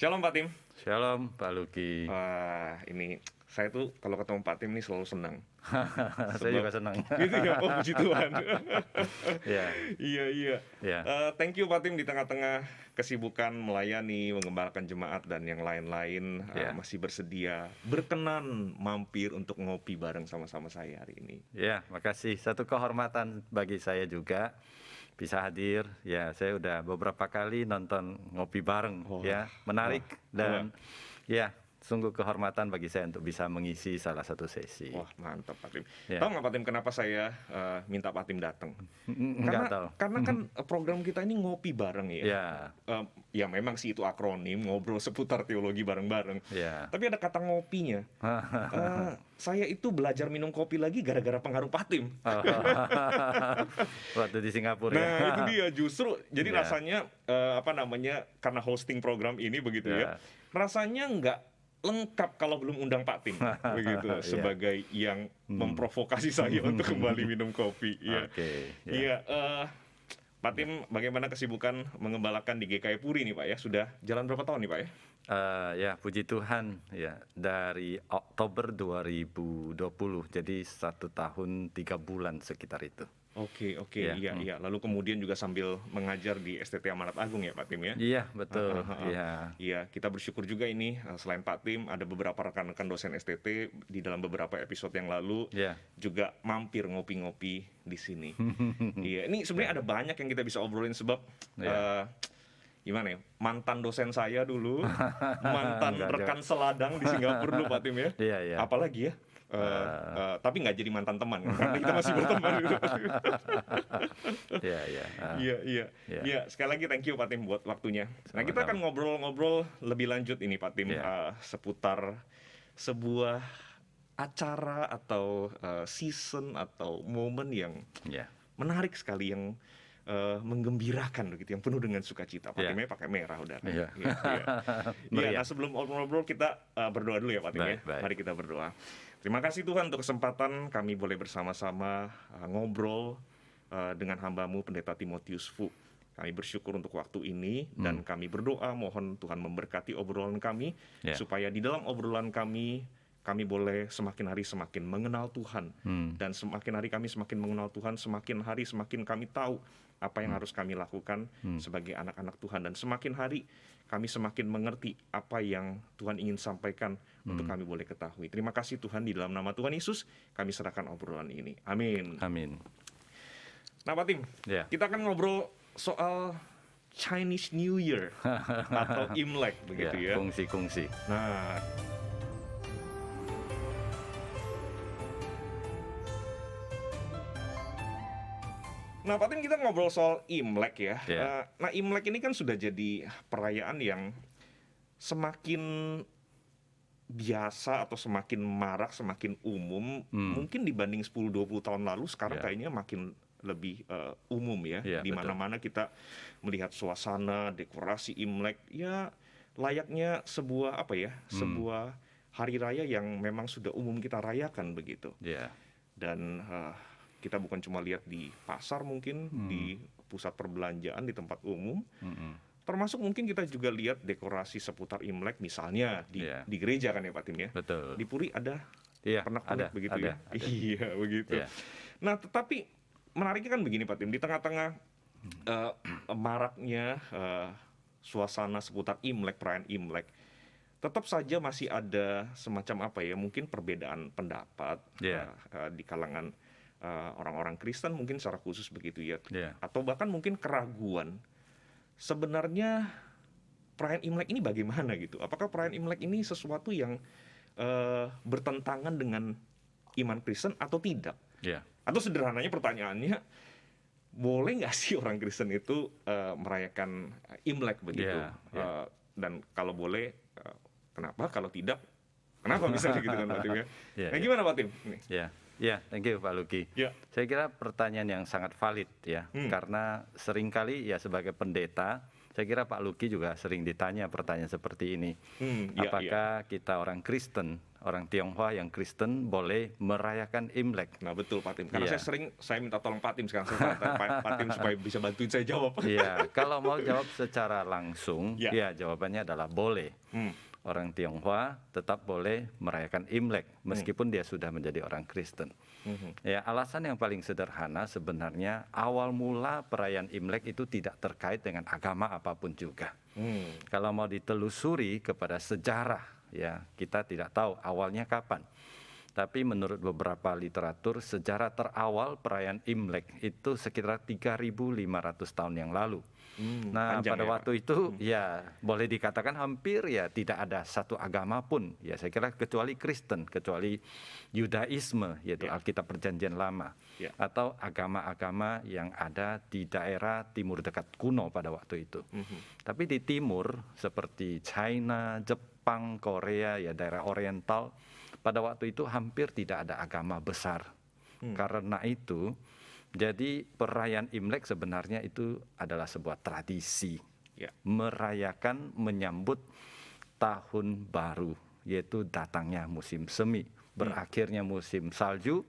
Shalom Pak Tim. Shalom Pak Luki. Wah, ini saya tuh kalau ketemu Pak Tim ini selalu senang. Saya juga senang. Gitu ya, oh puji Tuhan. Ya, Iya. ya, Thank you Pak Tim di tengah-tengah kesibukan melayani, mengembalakan jemaat dan yang lain-lain Ya. masih bersedia, berkenan mampir untuk ngopi bareng sama-sama saya hari ini. ya, makasih. Satu kehormatan bagi saya juga bisa hadir. Ya, saya udah beberapa kali nonton ngopi bareng. Wah, Ya, menarik wah, dan ya sungguh kehormatan bagi saya untuk bisa mengisi salah satu sesi. Wah, mantap Pak Tim. Ya. Tahu nggak Pak Tim kenapa saya minta Pak Tim datang? Nggak tahu. Karena kan program kita ini ngopi bareng ya. Ya, Ya memang sih itu akronim, ngobrol seputar teologi bareng-bareng. ya. Tapi ada kata ngopinya. Saya itu belajar minum kopi lagi gara-gara pengaruh Pak Tim. Waktu di Singapura. Nah itu dia justru. Jadi Ya. rasanya karena hosting program ini begitu ya. Ya. Rasanya nggak lengkap kalau belum undang Pak Tim begitu Ya. sebagai yang memprovokasi saya untuk kembali minum kopi. Iya. Oke, ya. Iya. Pak Tim, bagaimana kesibukan mengembalakan di GKI Puri nih Pak ya? Sudah jalan berapa tahun nih Pak ya? Ya, puji Tuhan ya, dari Oktober 2020, jadi 1 tahun 3 bulan sekitar itu. Oke, Ya, iya. Lalu kemudian juga sambil mengajar di STT Amanat Agung ya Pak Tim ya? Iya, betul. Ya, Iya, kita bersyukur juga ini selain Pak Tim ada beberapa rekan-rekan dosen STT di dalam beberapa episode yang lalu ya, juga mampir ngopi-ngopi di sini. Iya, ini sebenarnya ada banyak yang kita bisa obrolin sebab gimana ya? Mantan dosen saya dulu, mantan Enggak, rekan seladang di Singapura dulu Pak Tim ya. Iya, iya. Apalagi ya? Tapi nggak jadi mantan teman karena kita masih berteman dulu. ya, ya. Iya. Iya. Iya, sekali lagi thank you Pak Tim buat waktunya. Nah, kita akan ngobrol-ngobrol lebih lanjut ini Pak Tim Iya. seputar sebuah acara atau season atau momen yang Ya. menarik sekali yang menggembirakan begitu, yang penuh dengan sukacita. Pak Iya. Timnya pakai merah udah. Iya. Iya. Meriah. Nah sebelum ngobrol-ngobrol kita berdoa dulu ya Pak Tim ya. Baik. Mari kita berdoa. Terima kasih Tuhan untuk kesempatan kami boleh bersama-sama ngobrol dengan hamba-Mu Pendeta Timotius Fu. Kami bersyukur untuk waktu ini dan kami berdoa mohon Tuhan memberkati obrolan kami Ya. supaya di dalam obrolan kami boleh semakin hari semakin mengenal Tuhan dan semakin hari kami semakin mengenal Tuhan, semakin hari semakin kami tahu apa yang harus kami lakukan sebagai anak-anak Tuhan, dan semakin hari kami semakin mengerti apa yang Tuhan ingin sampaikan untuk kami boleh ketahui. Terima kasih Tuhan, di dalam nama Tuhan Yesus kami serahkan obrolan ini. Amin. Amin. Nah Pak Tim, Ya. kita akan ngobrol soal Chinese New Year atau Imlek begitu ya. Kungsi. Nah, Pak Tim, kita ngobrol soal Imlek ya. Ya. Nah, Imlek ini kan sudah jadi perayaan yang semakin biasa atau semakin marak, semakin umum. Mungkin dibanding 10-20 tahun lalu, sekarang Ya. kayaknya makin lebih umum ya. Ya, Di betul. mana-mana kita melihat suasana, dekorasi Imlek. Ya, layaknya sebuah sebuah hari raya yang memang sudah umum kita rayakan begitu. Ya. Dan kita bukan cuma lihat di pasar, mungkin di pusat perbelanjaan, di tempat umum, termasuk mungkin kita juga lihat dekorasi seputar Imlek misalnya di Iya. di gereja kan ya Pak Tim ya. Betul. Di Puri ada Iya, pernak-pernik ada, begitu ada, ya. ada. Iya begitu. Iya. Nah tetapi menariknya kan begini Pak Tim, di tengah-tengah maraknya suasana seputar Imlek, perayaan Imlek, tetap saja masih ada semacam mungkin perbedaan pendapat Iya. di kalangan orang-orang Kristen mungkin secara khusus begitu ya. Iya. Atau bahkan mungkin keraguan. Sebenarnya perayaan Imlek ini bagaimana gitu? Apakah perayaan Imlek ini sesuatu yang bertentangan dengan iman Kristen atau tidak? Ya. Atau sederhananya pertanyaannya, boleh nggak sih orang Kristen itu merayakan Imlek begitu? Iya. Dan kalau boleh, kenapa? Kalau tidak, kenapa misalnya gitu kan Pak Tim ya? Iya, Nah iya. gimana Pak Tim? Nih. Ya, thank you Pak Luki. Ya. Saya kira pertanyaan yang sangat valid ya, karena seringkali ya sebagai pendeta, saya kira Pak Luki juga sering ditanya pertanyaan seperti ini. Iya, Apakah kita orang Kristen orang Tionghoa yang Kristen boleh merayakan Imlek. Nah betul Pak Tim, karena Iya. saya minta tolong Pak Tim sekarang, saya minta Pak Tim supaya bisa bantuin saya jawab. Iya, kalau mau jawab secara langsung, Ya. ya jawabannya adalah boleh. Orang Tionghoa tetap boleh merayakan Imlek meskipun dia sudah menjadi orang Kristen. Ya, alasan yang paling sederhana sebenarnya awal mula perayaan Imlek itu tidak terkait dengan agama apapun juga. Kalau mau ditelusuri kepada sejarah, ya kita tidak tahu awalnya kapan. Tapi menurut beberapa literatur, sejarah terawal perayaan Imlek itu sekitar 3.500 tahun yang lalu. Nah, Panjang pada ya, Pak. waktu itu ya boleh dikatakan hampir ya tidak ada satu agama pun, ya saya kira kecuali Kristen, kecuali Yudaisme, yaitu Ya. Alkitab Perjanjian Lama, Ya. atau agama-agama yang ada di daerah timur dekat kuno pada waktu itu. Tapi di timur seperti China, Jepang, Korea, ya daerah Oriental, pada waktu itu hampir tidak ada agama besar. Karena itu, jadi perayaan Imlek sebenarnya itu adalah sebuah tradisi. Ya. Merayakan, menyambut tahun baru, yaitu datangnya musim semi. Berakhirnya musim salju,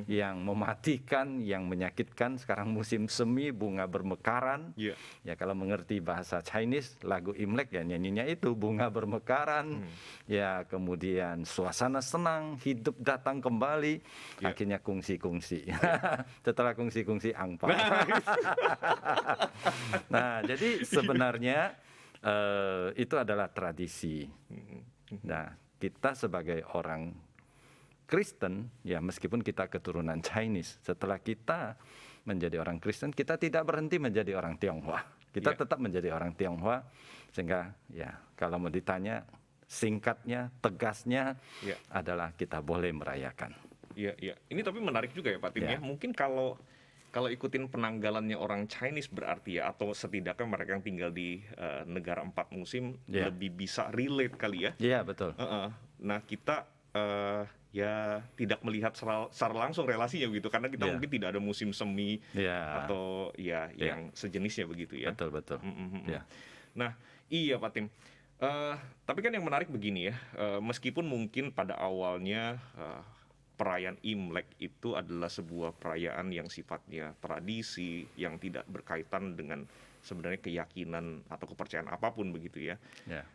yang mematikan, yang menyakitkan. Sekarang musim semi, bunga bermekaran. Iya. Ya kalau mengerti bahasa Chinese, lagu Imlek ya nyanyinya itu bunga bermekaran. Ya kemudian suasana senang, hidup datang kembali. Ya. Akhirnya kungsi-kungsi. Setelah kungsi-kungsi angpau. Nah jadi sebenarnya itu adalah tradisi. Nah kita sebagai orang Kristen, ya meskipun kita keturunan Chinese, setelah kita menjadi orang Kristen, kita tidak berhenti menjadi orang Tionghoa. Kita tetap menjadi orang Tionghoa, sehingga ya kalau mau ditanya singkatnya, tegasnya adalah kita boleh merayakan. Iya, iya. Ini tapi menarik juga ya Pak Tim ya. Mungkin kalau ikutin penanggalannya orang Chinese berarti ya, atau setidaknya mereka yang tinggal di negara 4 musim lebih bisa relate kali ya. Iya betul. Nah kita ya tidak melihat secara langsung relasinya begitu, karena kita mungkin tidak ada musim semi atau yang sejenisnya begitu ya. Betul betul. Nah iya Pak Tim. Tapi kan yang menarik begini ya, meskipun mungkin pada awalnya perayaan Imlek itu adalah sebuah perayaan yang sifatnya tradisi, yang tidak berkaitan dengan sebenarnya keyakinan atau kepercayaan apapun begitu ya.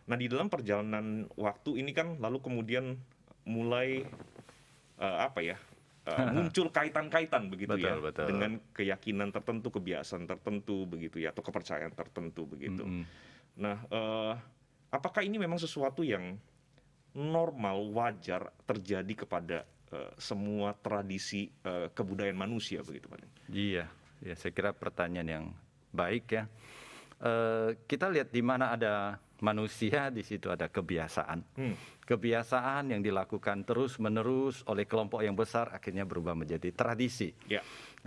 Nah di dalam perjalanan waktu ini kan lalu kemudian mulai muncul kaitan-kaitan begitu betul. dengan keyakinan tertentu, kebiasaan tertentu begitu ya, atau kepercayaan tertentu begitu. Nah apakah ini memang sesuatu yang normal, wajar terjadi kepada semua tradisi kebudayaan manusia begitu Pak? Iya, ya saya kira pertanyaan yang baik ya. Kita lihat di mana ada manusia, di situ ada kebiasaan. Kebiasaan yang dilakukan terus-menerus oleh kelompok yang besar akhirnya berubah menjadi tradisi.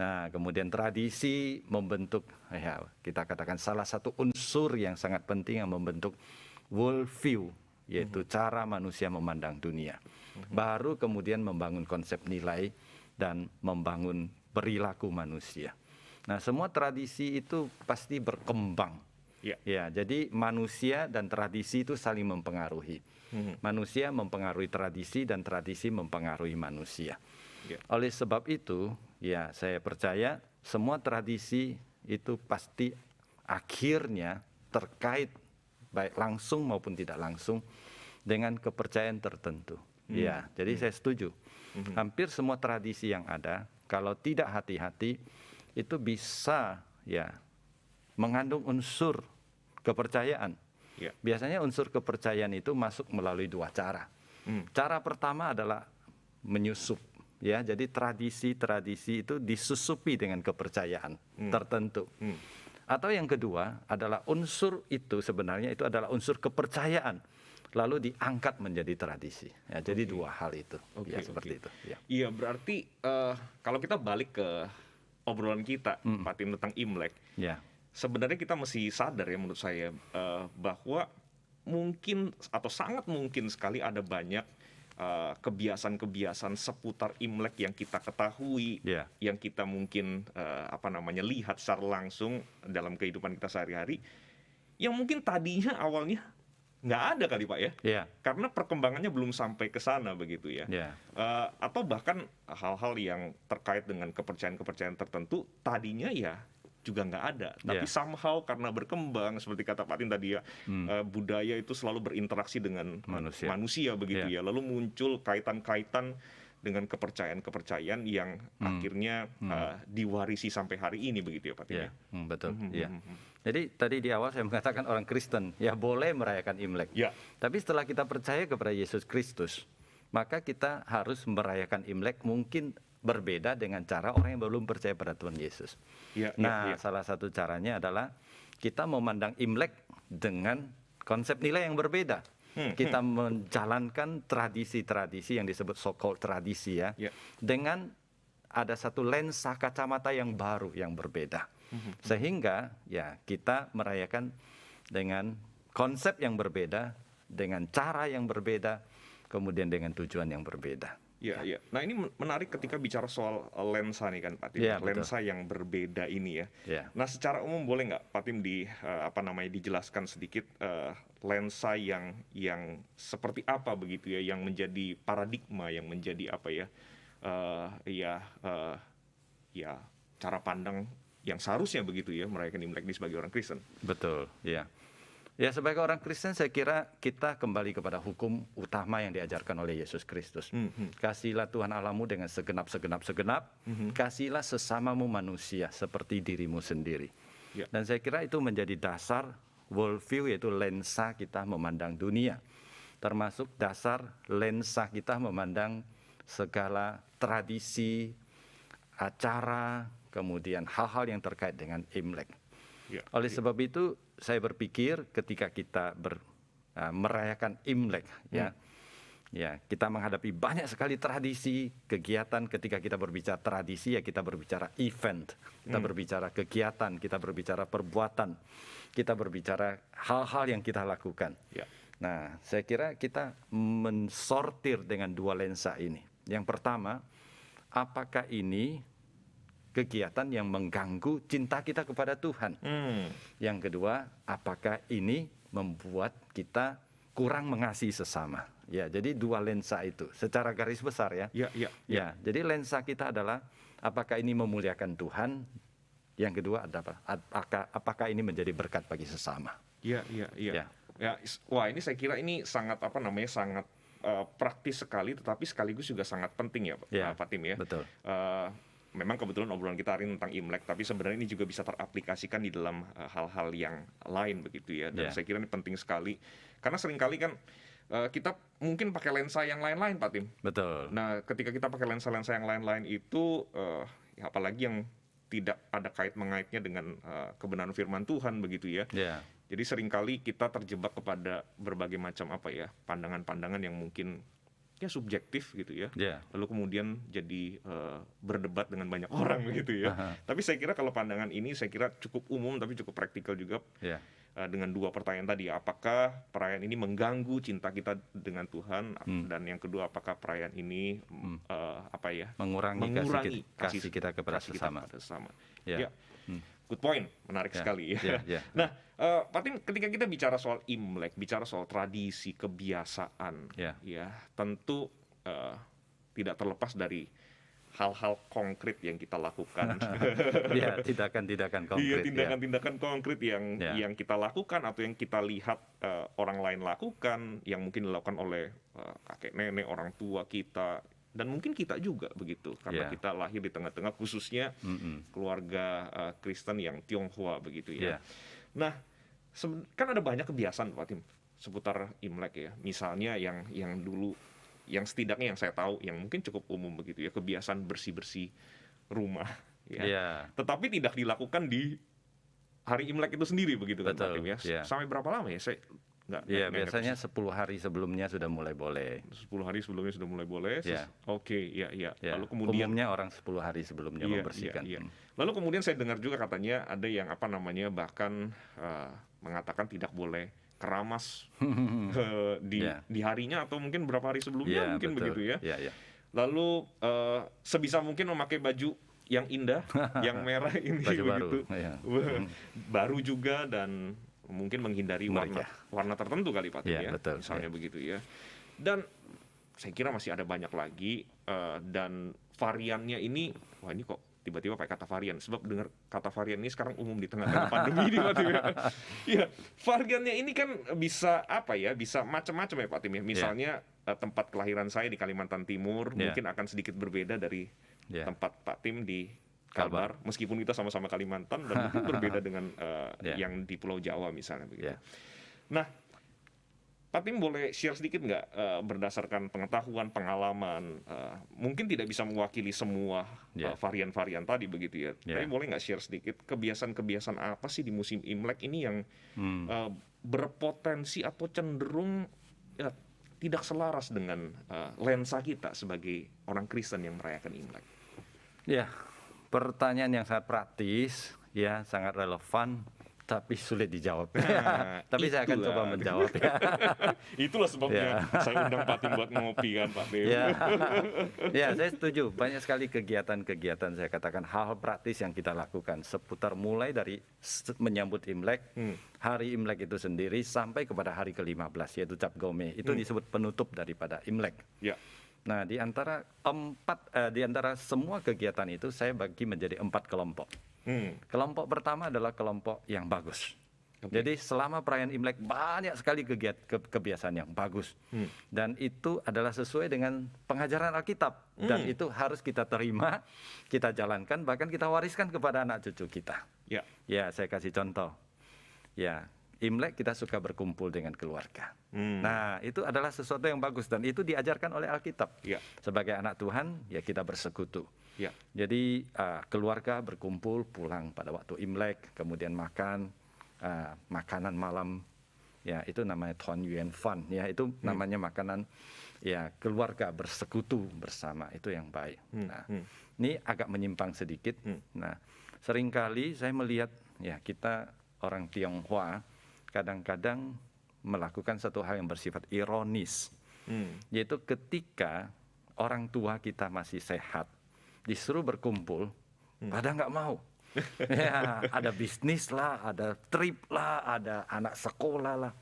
Nah, kemudian tradisi membentuk, ya kita katakan salah satu unsur yang sangat penting yang membentuk worldview, yaitu cara manusia memandang dunia. Baru kemudian membangun konsep nilai dan membangun perilaku manusia. Nah, semua tradisi itu pasti berkembang. Ya, jadi manusia dan tradisi itu saling mempengaruhi. Manusia mempengaruhi tradisi dan tradisi mempengaruhi manusia. Oleh sebab itu, ya saya percaya semua tradisi itu pasti akhirnya terkait baik langsung maupun tidak langsung dengan kepercayaan tertentu. Ya, jadi saya setuju. Hampir semua tradisi yang ada, kalau tidak hati-hati, itu bisa ya mengandung unsur kepercayaan. Biasanya unsur kepercayaan itu masuk melalui dua cara. Cara pertama adalah menyusup. Ya, jadi tradisi-tradisi itu disusupi dengan kepercayaan tertentu. Atau yang kedua adalah unsur itu sebenarnya itu adalah unsur kepercayaan, lalu diangkat menjadi tradisi. Ya, jadi dua hal itu. Seperti itu. Iya, berarti kalau kita balik ke obrolan kita Pak Tim tentang Imlek, sebenarnya kita mesti sadar ya menurut saya bahwa mungkin atau sangat mungkin sekali ada banyak kebiasaan-kebiasaan seputar Imlek yang kita ketahui, yang kita mungkin lihat secara langsung dalam kehidupan kita sehari-hari, yang mungkin tadinya awalnya nggak ada kali Pak ya, Ya, karena perkembangannya belum sampai ke sana begitu ya. ya, Atau bahkan hal-hal yang terkait dengan kepercayaan-kepercayaan tertentu tadinya ya juga nggak ada, tapi ya. somehow karena berkembang seperti kata Pak Tim tadi ya, budaya itu selalu berinteraksi dengan manusia begitu ya, lalu muncul kaitan-kaitan dengan kepercayaan-kepercayaan yang akhirnya diwarisi sampai hari ini begitu ya Pak Tim Ya, ya. betul. Ya. Jadi tadi di awal saya mengatakan orang Kristen ya boleh merayakan Imlek. Ya. Tapi setelah kita percaya kepada Yesus Kristus, maka kita harus merayakan Imlek mungkin berbeda dengan cara orang yang belum percaya pada Tuhan Yesus. Ya, Nah, salah satu caranya adalah kita memandang Imlek dengan konsep nilai yang berbeda. Kita menjalankan tradisi-tradisi yang disebut so-called tradisi ya, dengan ada satu lensa kacamata yang baru yang berbeda. Sehingga ya kita merayakan dengan konsep yang berbeda, dengan cara yang berbeda, kemudian dengan tujuan yang berbeda. Ya, ya. Nah ini menarik ketika bicara soal lensa nih kan Pak Tim, Ya, lensa yang berbeda ini ya. Ya. Nah secara umum boleh nggak Pak Tim dijelaskan sedikit lensa yang seperti apa begitu ya, yang menjadi paradigma, yang menjadi apa ya, ya cara pandang yang seharusnya begitu ya merayakan Imlek ini sebagai orang Kristen. Betul, ya. Ya sebagai orang Kristen saya kira kita kembali kepada hukum utama yang diajarkan oleh Yesus Kristus. Kasihilah Tuhan Allahmu dengan segenap, kasihilah sesamamu manusia seperti dirimu sendiri. Ya. Dan saya kira itu menjadi dasar worldview, yaitu lensa kita memandang dunia. Termasuk dasar lensa kita memandang segala tradisi, acara, kemudian hal-hal yang terkait dengan Imlek. Ya. Oleh sebab itu saya berpikir ketika kita merayakan Imlek ya kita menghadapi banyak sekali tradisi, kegiatan. Ketika kita berbicara tradisi ya kita berbicara event, kita berbicara kegiatan, kita berbicara perbuatan, kita berbicara hal-hal yang kita lakukan. Ya. Nah, saya kira kita mensortir dengan dua lensa ini. Yang pertama, apakah ini kegiatan yang mengganggu cinta kita kepada Tuhan? Yang kedua, apakah ini membuat kita kurang mengasihi sesama? Ya, jadi dua lensa itu secara garis besar ya. Ya, jadi lensa kita adalah apakah ini memuliakan Tuhan? Yang kedua adalah apakah ini menjadi berkat bagi sesama? Ya. Wah, ini saya kira ini sangat sangat praktis sekali, tetapi sekaligus juga sangat penting ya, Pak Tim ya. Betul. Memang kebetulan obrolan kita hari ini tentang Imlek, tapi sebenarnya ini juga bisa teraplikasikan di dalam hal-hal yang lain begitu ya. Dan saya kira ini penting sekali, karena seringkali kan kita mungkin pakai lensa yang lain-lain, Pak Tim. Betul. Nah, ketika kita pakai lensa-lensa yang lain-lain itu, apalagi yang tidak ada kait-mengaitnya dengan kebenaran firman Tuhan begitu ya. Jadi seringkali kita terjebak kepada berbagai macam pandangan-pandangan yang mungkin ya subjektif gitu ya. Lalu kemudian jadi berdebat dengan banyak orang begitu ya. Tapi saya kira kalau pandangan ini saya kira cukup umum tapi cukup praktikal juga. Dengan dua pertanyaan tadi, apakah perayaan ini mengganggu cinta kita dengan Tuhan, dan yang kedua apakah perayaan ini mengurangi kasih kita kepada sesama. Good point, menarik sekali ya. Nah, Pak Tim, ketika kita bicara soal Imlek, bicara soal tradisi, kebiasaan, ya tentu tidak terlepas dari hal-hal konkret yang kita lakukan. Tindakan-tindakan konkret. Iya, tindakan-tindakan konkret yang kita lakukan atau yang kita lihat orang lain lakukan, yang mungkin dilakukan oleh kakek nenek, orang tua kita, dan mungkin kita juga begitu, karena kita lahir di tengah-tengah khususnya keluarga Kristen yang Tionghoa begitu ya. Nah, kan ada banyak kebiasaan Pak Tim seputar Imlek ya. Misalnya yang dulu, yang setidaknya yang saya tahu, yang mungkin cukup umum begitu ya, kebiasaan bersih-bersih rumah ya. Tetapi tidak dilakukan di hari Imlek itu sendiri begitu kan Pak Tim ya. Sampai berapa lama ya? Saya biasanya 10 hari sebelumnya sudah mulai boleh. 10 hari sebelumnya sudah mulai boleh. Oke. Lalu kemudian umumnya orang 10 hari sebelumnya membersihkan. Lalu kemudian saya dengar juga katanya ada yang bahkan mengatakan tidak boleh keramas di harinya atau mungkin berapa hari sebelumnya mungkin betul. Begitu ya. Lalu sebisa mungkin memakai baju yang indah, yang merah ini baju begitu. Baru. Baru juga, dan mungkin menghindari Meriah. warna tertentu kali Pak Tim Ya, ya, betul, misalnya begitu ya. Dan saya kira masih ada banyak lagi, dan variannya ini, wah ini kok tiba-tiba pakai kata varian, sebab dengar kata varian ini sekarang umum di tengah-tengah pandemi ini Pak Tim ya. Ya, variannya ini kan bisa apa ya, bisa macam-macam ya Pak Tim ya. Misalnya tempat kelahiran saya di Kalimantan Timur mungkin akan sedikit berbeda dari tempat Pak Tim di Kalbar, meskipun kita sama-sama Kalimantan dan mungkin berbeda dengan yang di Pulau Jawa misalnya begitu. Nah, Pak Tim boleh share sedikit nggak berdasarkan pengetahuan, pengalaman, mungkin tidak bisa mewakili semua varian-varian tadi begitu ya, tapi boleh nggak share sedikit kebiasaan-kebiasaan apa sih di musim Imlek ini yang berpotensi atau cenderung tidak selaras dengan lensa kita sebagai orang Kristen yang merayakan Imlek? Ya, pertanyaan yang sangat praktis, ya sangat relevan, tapi sulit dijawab. Tapi saya akan coba menjawab. Ya. Itulah sebabnya saya undang Pak Tim buat ngopi kan Pak Tim. Ya, saya setuju. Banyak sekali kegiatan-kegiatan, saya katakan hal-hal praktis yang kita lakukan seputar mulai dari menyambut Imlek, hari Imlek itu sendiri sampai kepada hari ke-15 yaitu Cap Gome. Itu disebut penutup daripada Imlek. Ya. Nah, di antara semua kegiatan itu saya bagi menjadi 4 kelompok. Kelompok pertama adalah kelompok yang bagus. Jadi selama perayaan Imlek banyak sekali kebiasaan yang bagus. Dan itu adalah sesuai dengan pengajaran Alkitab. Dan itu harus kita terima, kita jalankan, bahkan kita wariskan kepada anak cucu kita. Ya, saya kasih contoh. Ya, Imlek kita suka berkumpul dengan keluarga. Nah, itu adalah sesuatu yang bagus dan itu diajarkan oleh Alkitab. Sebagai anak Tuhan, ya kita bersekutu. Jadi keluarga berkumpul pulang pada waktu Imlek, kemudian makan makanan malam. Ya, itu namanya Tuan Yuan Fan. Ya, itu namanya makanan ya keluarga bersekutu bersama. Itu yang baik. Nah, ini agak menyimpang sedikit. Nah, seringkali saya melihat ya kita orang Tionghoa kadang-kadang melakukan satu hal yang bersifat ironis, yaitu ketika orang tua kita masih sehat, disuruh berkumpul, pada nggak mau. Ya, ada bisnis lah, ada trip lah, ada anak sekolah lah.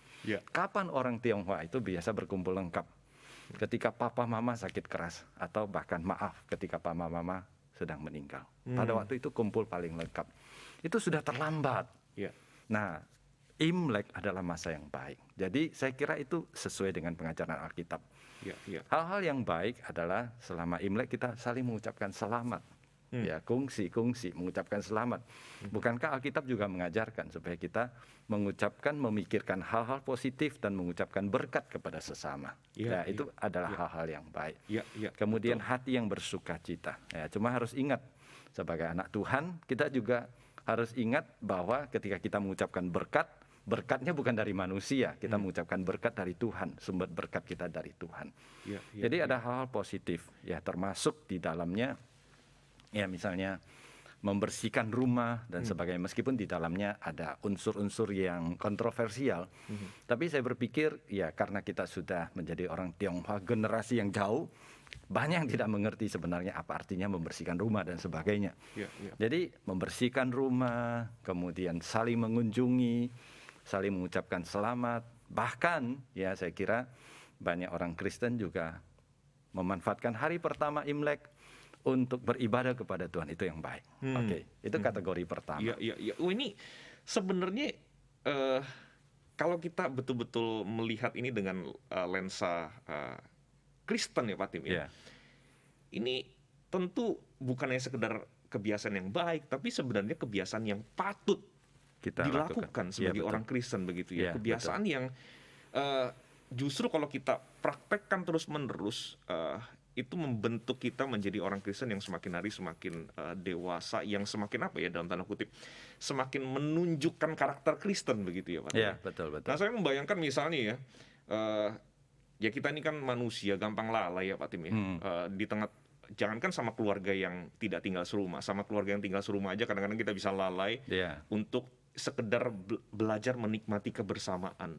Kapan orang Tionghoa itu biasa berkumpul lengkap? Ketika papa mama sakit keras, atau bahkan maaf, ketika papa mama sedang meninggal. Pada waktu itu kumpul paling lengkap. Itu sudah terlambat. Nah, Imlek adalah masa yang baik. Jadi saya kira itu sesuai dengan pengajaran Alkitab. Hal-hal yang baik adalah selama Imlek kita saling mengucapkan selamat. Ya, kongsi mengucapkan selamat. Bukankah Alkitab juga mengajarkan supaya kita mengucapkan, memikirkan hal-hal positif dan mengucapkan berkat kepada sesama. Itu adalah hal-hal yang baik. Kemudian hati yang bersukacita. Ya, cuma harus ingat sebagai anak Tuhan kita juga harus ingat bahwa ketika kita mengucapkan berkat, berkatnya bukan dari manusia, kita mengucapkan berkat dari Tuhan, sumber berkat kita dari Tuhan. Jadi ada hal-hal positif, ya termasuk di dalamnya, ya misalnya membersihkan rumah dan sebagainya. Meskipun di dalamnya ada unsur-unsur yang kontroversial, tapi saya berpikir ya karena kita sudah menjadi orang Tionghoa generasi yang jauh, banyak yang tidak mengerti sebenarnya apa artinya membersihkan rumah dan sebagainya. Jadi membersihkan rumah, kemudian saling mengunjungi, saling mengucapkan selamat. Bahkan ya saya kira banyak orang Kristen juga memanfaatkan hari pertama Imlek untuk beribadah kepada Tuhan. Itu yang baik. Itu kategori pertama. Oh, ini sebenarnya kalau kita betul-betul melihat ini dengan lensa Kristen ya Pak Tim ya. Ini tentu bukan hanya sekedar kebiasaan yang baik, tapi sebenarnya kebiasaan yang patut kita dilakukan sebagai orang Kristen begitu ya. Kebiasaan yang justru kalau kita praktekkan terus-menerus itu membentuk kita menjadi orang Kristen yang semakin hari semakin dewasa, yang semakin apa ya dalam tanda kutip, semakin menunjukkan karakter Kristen begitu ya Pak. Betul. Nah, saya membayangkan misalnya ya, ya kita ini kan manusia gampang lalai ya Pak Tim ya. Di tengah, jangankan sama keluarga yang tidak tinggal serumah, sama keluarga yang tinggal serumah aja kadang-kadang kita bisa lalai untuk sekedar belajar menikmati kebersamaan.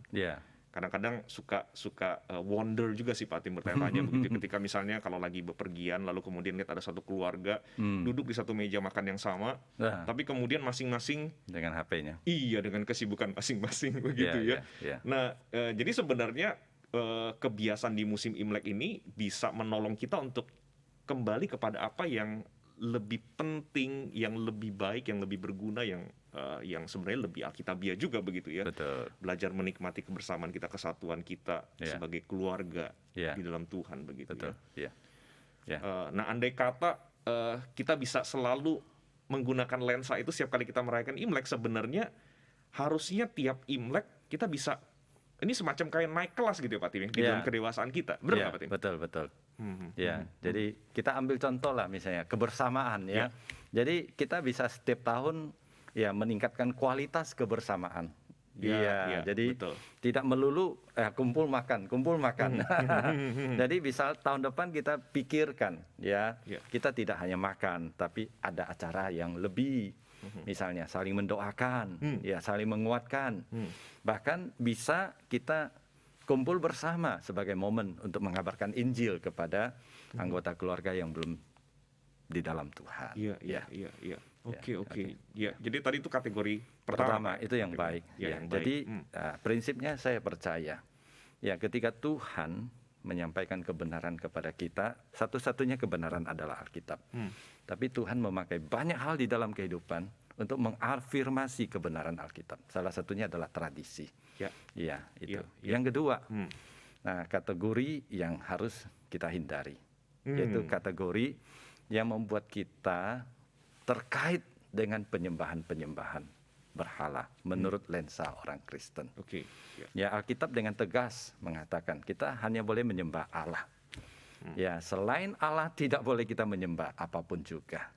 kadang-kadang suka wonder juga sih Pak Tim bertanya-tanya begitu ketika misalnya kalau lagi bepergian lalu kemudian lihat ada satu keluarga duduk di satu meja makan yang sama, tapi kemudian masing-masing dengan HP-nya. Iya, dengan kesibukan masing-masing begitu ya. Nah, jadi sebenarnya kebiasaan di musim Imlek ini bisa menolong kita untuk kembali kepada apa yang lebih penting, yang lebih baik, yang lebih berguna, yang sebenarnya lebih alkitabiah juga begitu ya. Betul. Belajar menikmati kebersamaan kita, kesatuan kita sebagai keluarga di dalam Tuhan begitu. Betul. Ya. Nah, andai kata kita bisa selalu menggunakan lensa itu setiap kali kita merayakan Imlek, sebenarnya harusnya tiap Imlek kita bisa, ini semacam kayak naik kelas gitu ya Pak Tim, di dalam kedewasaan kita. Benar nggak Pak Tim? Betul. Jadi kita ambil contoh lah misalnya kebersamaan ya. Jadi kita bisa setiap tahun ya meningkatkan kualitas kebersamaan. Jadi betul. Tidak melulu kumpul makan. Jadi bisa tahun depan kita pikirkan kita tidak hanya makan tapi ada acara yang lebih. Misalnya saling mendoakan, saling menguatkan. Bahkan bisa kita kumpul bersama sebagai momen untuk mengabarkan Injil kepada anggota keluarga yang belum di dalam Tuhan. Iya. Oke. Ya, jadi tadi itu kategori pertama itu yang baik. Yang baik. Jadi prinsipnya saya percaya ketika Tuhan menyampaikan kebenaran kepada kita, satu-satunya kebenaran adalah Alkitab. Tapi Tuhan memakai banyak hal di dalam kehidupan untuk mengafirmasi kebenaran Alkitab. Salah satunya adalah tradisi. Itu. Yang kedua, nah kategori yang harus kita hindari, yaitu kategori yang membuat kita terkait dengan penyembahan berhala menurut lensa orang Kristen. Alkitab dengan tegas mengatakan kita hanya boleh menyembah Allah. Selain Allah tidak boleh kita menyembah apapun juga.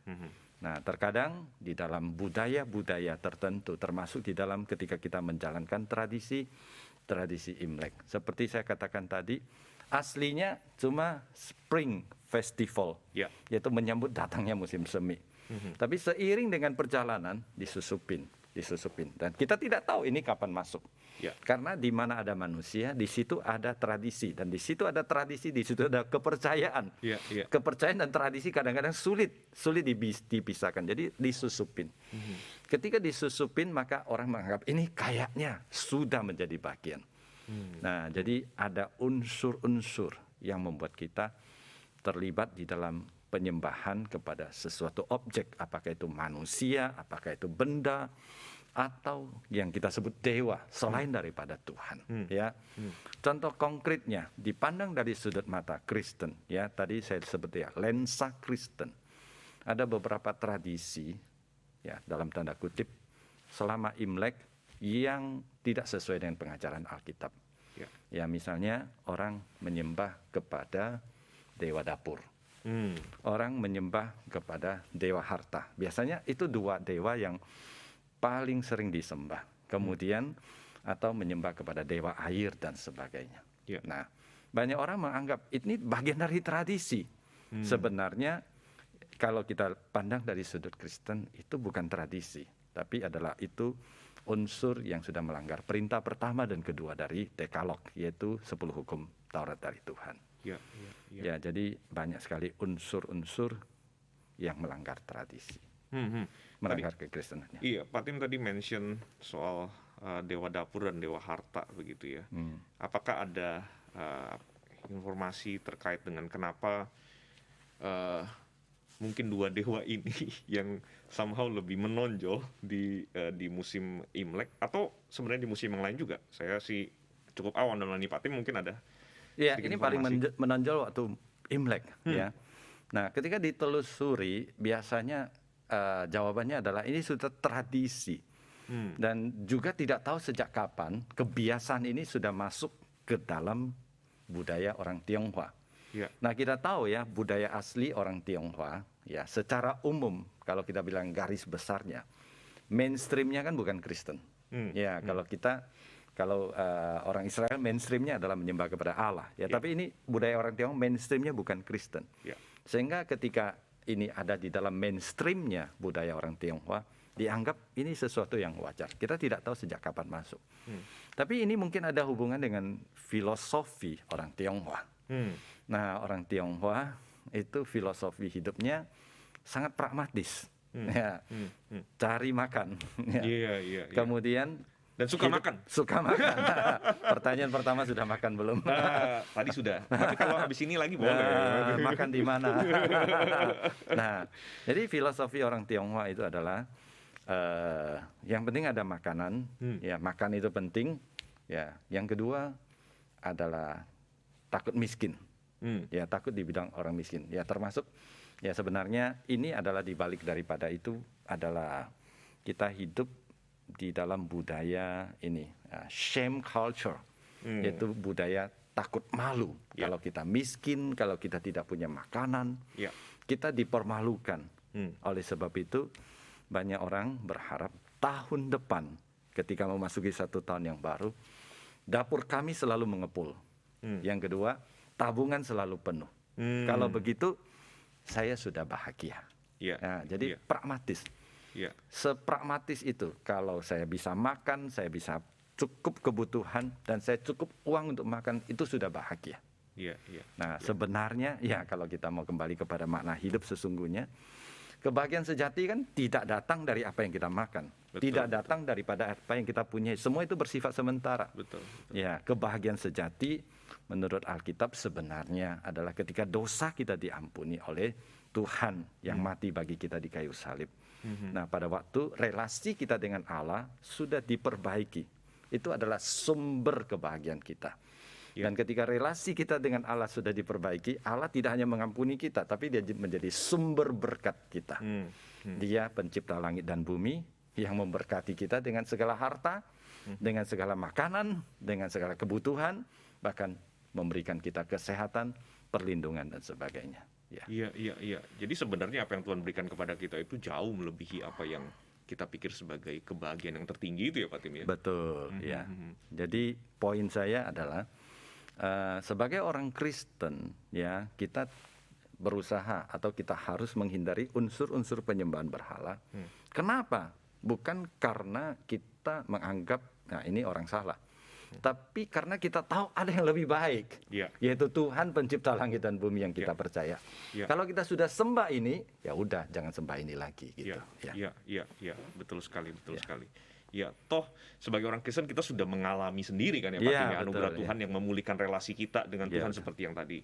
Nah, terkadang di dalam budaya-budaya tertentu, termasuk di dalam ketika kita menjalankan tradisi Imlek. Seperti saya katakan tadi, aslinya cuma Spring Festival, yaitu menyambut datangnya musim semi. Tapi seiring dengan perjalanan disusupin. Dan kita tidak tahu ini kapan masuk. Karena di mana ada manusia, di situ ada tradisi. Dan di situ ada tradisi, di situ ada kepercayaan. Kepercayaan dan tradisi kadang-kadang sulit dipisahkan. Jadi disusupin. Ketika disusupin, maka orang menganggap ini kayaknya sudah menjadi bagian. Nah, jadi ada unsur-unsur yang membuat kita terlibat di dalam penyembahan kepada sesuatu objek, apakah itu manusia, apakah itu benda, atau yang kita sebut dewa selain daripada Tuhan. Contoh konkretnya dipandang dari sudut mata Kristen, tadi saya sebut lensa Kristen. Ada beberapa tradisi, dalam tanda kutip, selama Imlek yang tidak sesuai dengan pengajaran Alkitab. Misalnya orang menyembah kepada dewa dapur. Orang menyembah kepada dewa harta. Biasanya itu dua dewa yang paling sering disembah. Kemudian atau menyembah kepada dewa air dan sebagainya. Nah, banyak orang menganggap ini bagian dari tradisi. Sebenarnya kalau kita pandang dari sudut Kristen itu bukan tradisi, tapi adalah itu unsur yang sudah melanggar perintah pertama dan kedua dari Dekalog, yaitu 10 hukum Taurat dari Tuhan. Jadi banyak sekali unsur-unsur yang melanggar tradisi, melanggar kekristenan. Iya, Pak Tim tadi mention soal dewa dapur dan dewa harta begitu ya. Apakah ada informasi terkait dengan kenapa mungkin dua dewa ini yang somehow lebih menonjol di musim Imlek, atau sebenarnya di musim yang lain juga? Saya sih cukup awam dalam ini, Pak Tim mungkin ada. Ini paling menonjol waktu Imlek. Nah, ketika ditelusuri biasanya jawabannya adalah ini sudah tradisi. Dan juga tidak tahu sejak kapan kebiasaan ini sudah masuk ke dalam budaya orang Tionghoa. Nah, kita tahu budaya asli orang Tionghoa secara umum kalau kita bilang garis besarnya mainstreamnya kan bukan Kristen. Kalau orang Israel mainstreamnya adalah menyembah kepada Allah. Tapi ini budaya orang Tionghoa mainstreamnya bukan Kristen. Sehingga ketika ini ada di dalam mainstreamnya budaya orang Tionghoa, dianggap ini sesuatu yang wajar. Kita tidak tahu sejak kapan masuk. Tapi ini mungkin ada hubungan dengan filosofi orang Tionghoa. Nah, orang Tionghoa itu filosofi hidupnya sangat pragmatis. Ya, cari makan. Ya. Kemudian dan suka makan. Suka makan. Pertanyaan pertama, sudah makan belum? Tadi sudah. Tapi kalau habis ini lagi boleh. Makan di mana? Nah, jadi filosofi orang Tionghoa itu adalah yang penting ada makanan. Ya, makan itu penting. Ya, yang kedua adalah takut miskin. Ya, takut dibilang orang miskin. Ya, termasuk ya sebenarnya ini adalah dibalik daripada itu adalah kita hidup di dalam budaya ini shame culture, yaitu budaya takut malu. Kalau kita miskin, kalau kita tidak punya makanan, kita dipermalukan. Oleh sebab itu banyak orang berharap tahun depan ketika memasuki 1 tahun yang baru, dapur kami selalu mengepul. Yang kedua, tabungan selalu penuh. Kalau begitu saya sudah bahagia. Nah, jadi pragmatis. Sepragmatis itu, kalau saya bisa makan, saya bisa cukup kebutuhan, dan saya cukup uang untuk makan, itu sudah bahagia. Nah, sebenarnya ya kalau kita mau kembali kepada makna hidup sesungguhnya, kebahagiaan sejati kan tidak datang dari apa yang kita makan, tidak datang daripada apa yang kita punya. Semua itu bersifat sementara. Ya, kebahagiaan sejati menurut Alkitab sebenarnya adalah ketika dosa kita diampuni oleh Tuhan yang mati bagi kita di kayu salib. Nah, pada waktu relasi kita dengan Allah sudah diperbaiki, itu adalah sumber kebahagiaan kita. Dan ketika relasi kita dengan Allah sudah diperbaiki, Allah tidak hanya mengampuni kita, tapi Dia menjadi sumber berkat kita. Dia pencipta langit dan bumi yang memberkati kita dengan segala harta, dengan segala makanan, dengan segala kebutuhan, bahkan memberikan kita kesehatan, perlindungan, dan sebagainya. Iya. Jadi sebenarnya apa yang Tuhan berikan kepada kita itu jauh melebihi apa yang kita pikir sebagai kebahagiaan yang tertinggi itu ya Pak Tim ya. Betul, ya. Jadi poin saya adalah sebagai orang Kristen ya, kita berusaha atau kita harus menghindari unsur-unsur penyembahan berhala. Kenapa? Bukan karena kita menganggap nah ini orang salah, tapi karena kita tahu ada yang lebih baik, yaitu Tuhan pencipta langit dan bumi yang kita percaya. Kalau kita sudah sembah ini, ya udah jangan sembah ini lagi gitu. Iya, betul sekali. Ya, toh sebagai orang Kristen kita sudah mengalami sendiri kan ya Pak Tim ya, anugerah Tuhan yang memulihkan relasi kita dengan Tuhan seperti yang tadi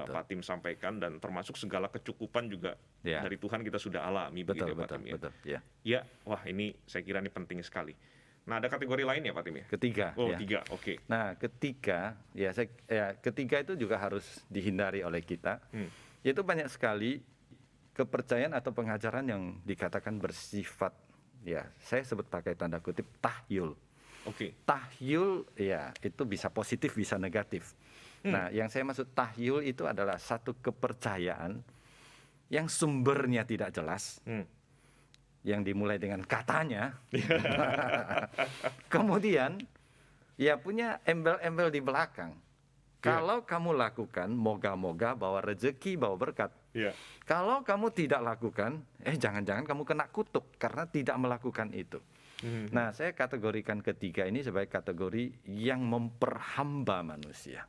Pak Tim sampaikan, dan termasuk segala kecukupan juga dari Tuhan kita sudah alami begitu ya Pak Tim ya. Ya, wah ini saya kira ini penting sekali. Nah, ada kategori lain ya Pak Tim ya? Ketiga. Tiga, oke. Nah, ketiga itu juga harus dihindari oleh kita. Yaitu banyak sekali kepercayaan atau pengajaran yang dikatakan bersifat, ya saya sebut pakai tanda kutip, tahyul. Tahyul ya itu bisa positif bisa negatif. Nah, yang saya maksud tahyul itu adalah satu kepercayaan yang sumbernya tidak jelas, yang dimulai dengan katanya, kemudian ya punya embel-embel di belakang. Kalau kamu lakukan, moga-moga bawa rezeki, bawa berkat. Kalau kamu tidak lakukan, jangan-jangan kamu kena kutuk karena tidak melakukan itu. Nah, saya kategorikan ketiga ini sebagai kategori yang memperhamba manusia.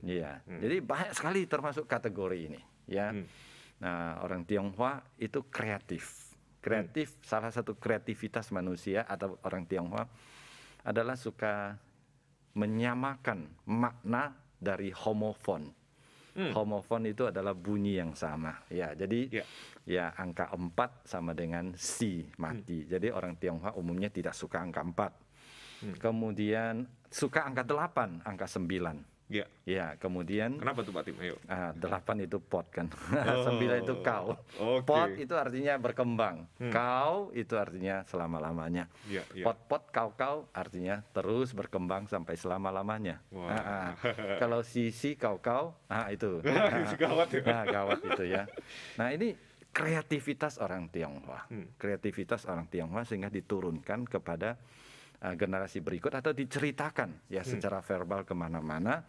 Jadi banyak sekali termasuk kategori ini. Nah, orang Tionghoa itu kreatif. Salah satu kreativitas manusia atau orang Tionghoa adalah suka menyamakan makna dari homofon. Homofon itu adalah bunyi yang sama. Ya, jadi ya angka 4 sama dengan si, mati. Jadi orang Tionghoa umumnya tidak suka angka 4. Kemudian suka angka 8, angka 9. Ya, kemudian kenapa tuh Pak Tim? Ayo. 8 itu pot kan. 9 itu kau. Pot itu artinya berkembang. Kau itu artinya selama-lamanya. Pot-pot kau-kau artinya terus berkembang sampai selama-lamanya. Kalau si kau-kau, itu. Gawat ya. Gawat itu ya. Nah, ini kreativitas orang Tionghoa. Kreativitas orang Tionghoa sehingga diturunkan kepada generasi berikut atau diceritakan ya secara verbal kemana-mana.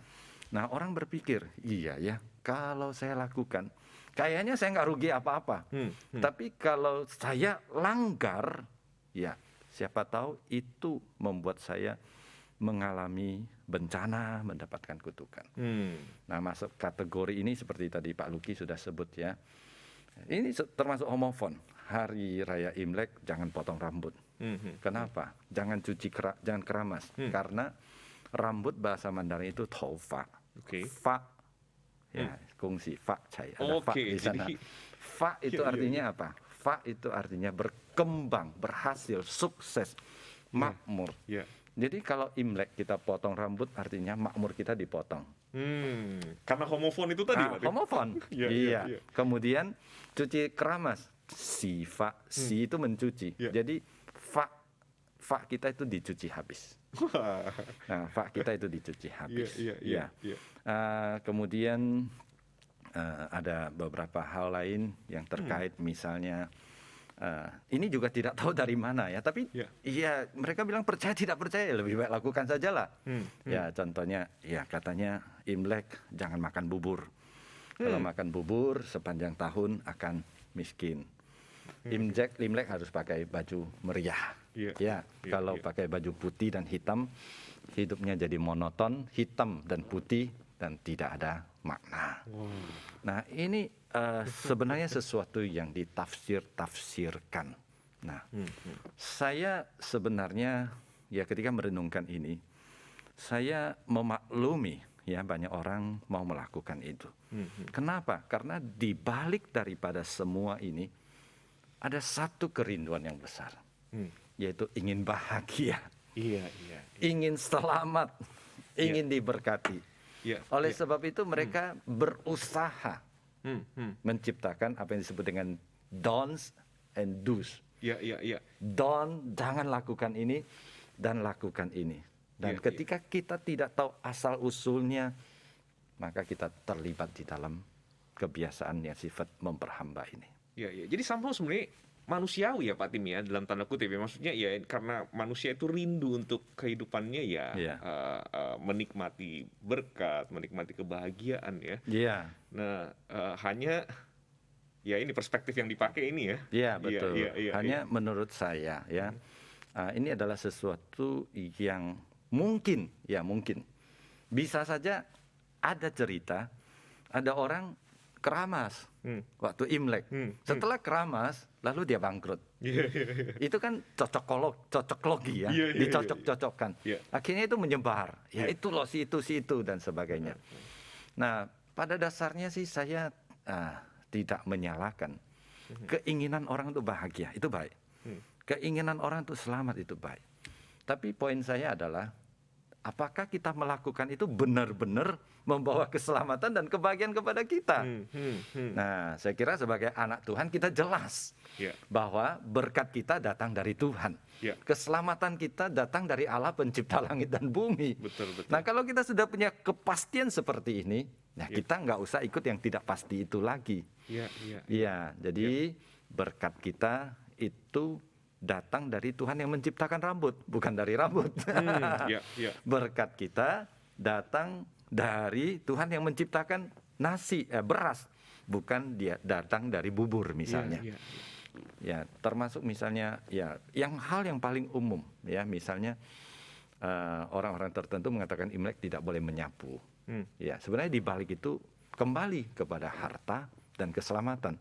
Nah, orang berpikir, iya ya, kalau saya lakukan, kayaknya saya nggak rugi apa-apa. Tapi kalau saya langgar, ya siapa tahu itu membuat saya mengalami bencana, mendapatkan kutukan. Nah, masuk kategori ini seperti tadi Pak Luki sudah sebut ya. Ini termasuk homofon. Hari Raya Imlek jangan potong rambut. Kenapa? Jangan jangan keramas. Karena rambut bahasa Mandarin itu tofa. Fa, ya, kongsi fa cai. Ada fa di sana. Fa itu artinya apa? Fa itu artinya berkembang, berhasil, sukses, makmur. Jadi kalau Imlek kita potong rambut artinya makmur kita dipotong. Karena homofon itu tadi. Homofon. Iya. Kemudian cuci keramas. Si itu mencuci. Jadi fa kita itu dicuci habis. Nah, fa kita itu dicuci habis. Kemudian ada beberapa hal lain yang terkait misalnya. Ini juga tidak tahu dari mana ya, tapi ya mereka bilang percaya tidak percaya lebih baik lakukan sajalah. Ya contohnya ya katanya Imlek jangan makan bubur. Kalau makan bubur sepanjang tahun akan miskin. Imlek harus pakai baju meriah. Kalau pakai baju putih dan hitam hidupnya jadi monoton, hitam dan putih dan tidak ada makna. Nah ini sebenarnya sesuatu yang ditafsirkan. Nah, saya sebenarnya ya ketika merenungkan ini, saya memaklumi ya banyak orang mau melakukan itu. Kenapa? Karena di balik daripada semua ini ada satu kerinduan yang besar, yaitu ingin bahagia, ingin selamat, ingin diberkati. Oleh sebab itu mereka berusaha menciptakan apa yang disebut dengan don'ts and do's. Don't, jangan lakukan ini dan lakukan ini. Dan ketika kita tidak tahu asal usulnya, maka kita terlibat di dalam kebiasaan yang sifat memperhamba ini. Jadi somehow sebenarnya manusiawi ya Pak Tim ya, dalam tanda kutip ya, maksudnya ya karena manusia itu rindu untuk kehidupannya menikmati berkat, menikmati kebahagiaan ya. Nah hanya ya ini perspektif yang dipakai ini ya. Iya betul. Hanya menurut saya ya ini adalah sesuatu yang mungkin bisa saja ada cerita ada orang keramas waktu Imlek. Setelah keramas, lalu dia bangkrut. Itu kan cocokologi ya, dicocok-cocokkan. Akhirnya itu menyebar. Ya itu loh si itu dan sebagainya. Nah, pada dasarnya sih saya tidak menyalahkan. Keinginan orang itu bahagia, itu baik. Keinginan orang itu selamat, itu baik. Tapi poin saya adalah apakah kita melakukan itu benar-benar membawa keselamatan dan kebahagiaan kepada kita? Nah, saya kira sebagai anak Tuhan kita jelas bahwa berkat kita datang dari Tuhan. Keselamatan kita datang dari Allah pencipta langit dan bumi. Betul. Nah, kalau kita sudah punya kepastian seperti ini, nah kita nggak usah ikut yang tidak pasti itu lagi. Jadi berkat kita itu datang dari Tuhan yang menciptakan rambut, bukan dari rambut. Berkat kita datang dari Tuhan yang menciptakan beras, bukan dia datang dari bubur misalnya. Ya, termasuk misalnya ya hal yang paling umum ya, misalnya orang-orang tertentu mengatakan Imlek tidak boleh menyapu. Ya, sebenarnya di balik itu kembali kepada harta dan keselamatan.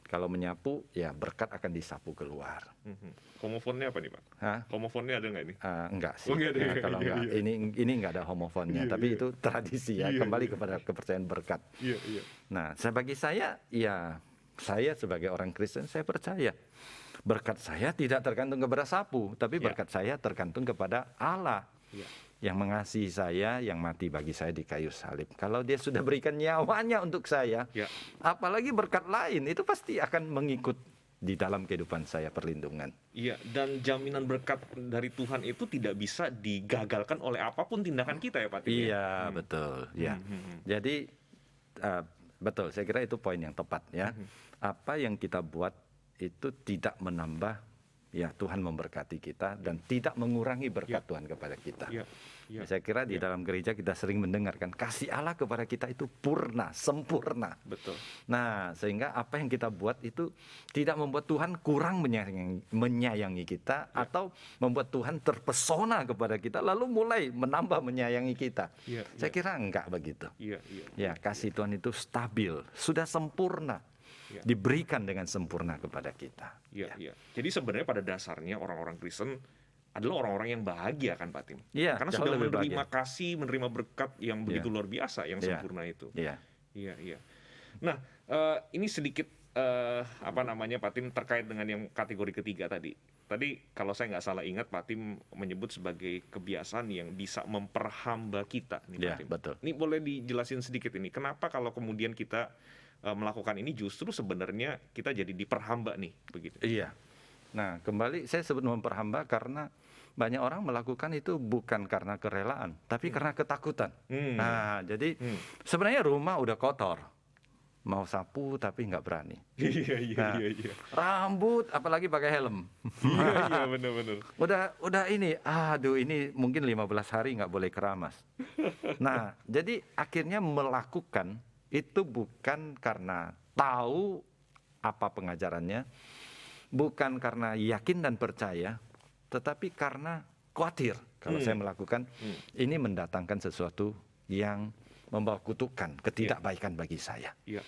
Kalau menyapu, ya berkat akan disapu keluar. Homofonnya apa nih Pak? Homofonnya ada nggak ini? Enggak sih. Kalau enggak, ini nggak ada homofonnya. Tapi itu tradisi ya. Kembali kepada kepercayaan berkat. Nah, bagi saya, ya saya sebagai orang Kristen, saya percaya berkat saya tidak tergantung kepada sapu, tapi berkat saya tergantung kepada Allah. Yang mengasihi saya, yang mati bagi saya di kayu salib. Kalau dia sudah berikan nyawanya untuk saya, apalagi berkat lain, itu pasti akan mengikut di dalam kehidupan saya, perlindungan. Dan jaminan berkat dari Tuhan itu tidak bisa digagalkan oleh apapun tindakan kita ya Pak Tim. Betul. Jadi betul, saya kira itu poin yang tepat ya. Apa yang kita buat itu tidak menambah ya Tuhan memberkati kita dan tidak mengurangi berkat Tuhan kepada kita. Saya kira di dalam gereja kita sering mendengarkan kasih Allah kepada kita itu purna, sempurna. Betul. Nah, sehingga apa yang kita buat itu tidak membuat Tuhan kurang menyayangi kita atau membuat Tuhan terpesona kepada kita lalu mulai menambah menyayangi kita. Saya kira enggak begitu. Ya, kasih Tuhan itu stabil, sudah sempurna. Diberikan dengan sempurna kepada kita. Jadi sebenarnya pada dasarnya orang-orang Kristen adalah orang-orang yang bahagia kan Pak Tim? Karena jauh sudah lebih menerima bahagia. kasih, menerima berkat yang begitu luar biasa, yang sempurna itu. Nah, ini sedikit Pak Tim terkait dengan yang kategori ketiga tadi. Tadi kalau saya nggak salah ingat Pak Tim menyebut sebagai kebiasaan yang bisa memperhamba kita nih Pak Tim. Betul. Ini boleh dijelasin sedikit ini. Kenapa kalau kemudian kita melakukan ini justru sebenarnya kita jadi diperhamba nih begitu? Iya. Nah, kembali saya sebut memperhamba karena banyak orang melakukan itu bukan karena kerelaan, tapi karena ketakutan. Nah, jadi sebenarnya rumah udah kotor, mau sapu tapi nggak berani. Iya. Rambut apalagi pakai helm. Iya benar-benar. Udah ini, ini mungkin 15 hari nggak boleh keramas. Nah, jadi akhirnya melakukan itu bukan karena tahu apa pengajarannya, bukan karena yakin dan percaya, tetapi karena khawatir kalau saya melakukan ini mendatangkan sesuatu yang membawa kutukan, ketidakbaikan bagi saya. Iya.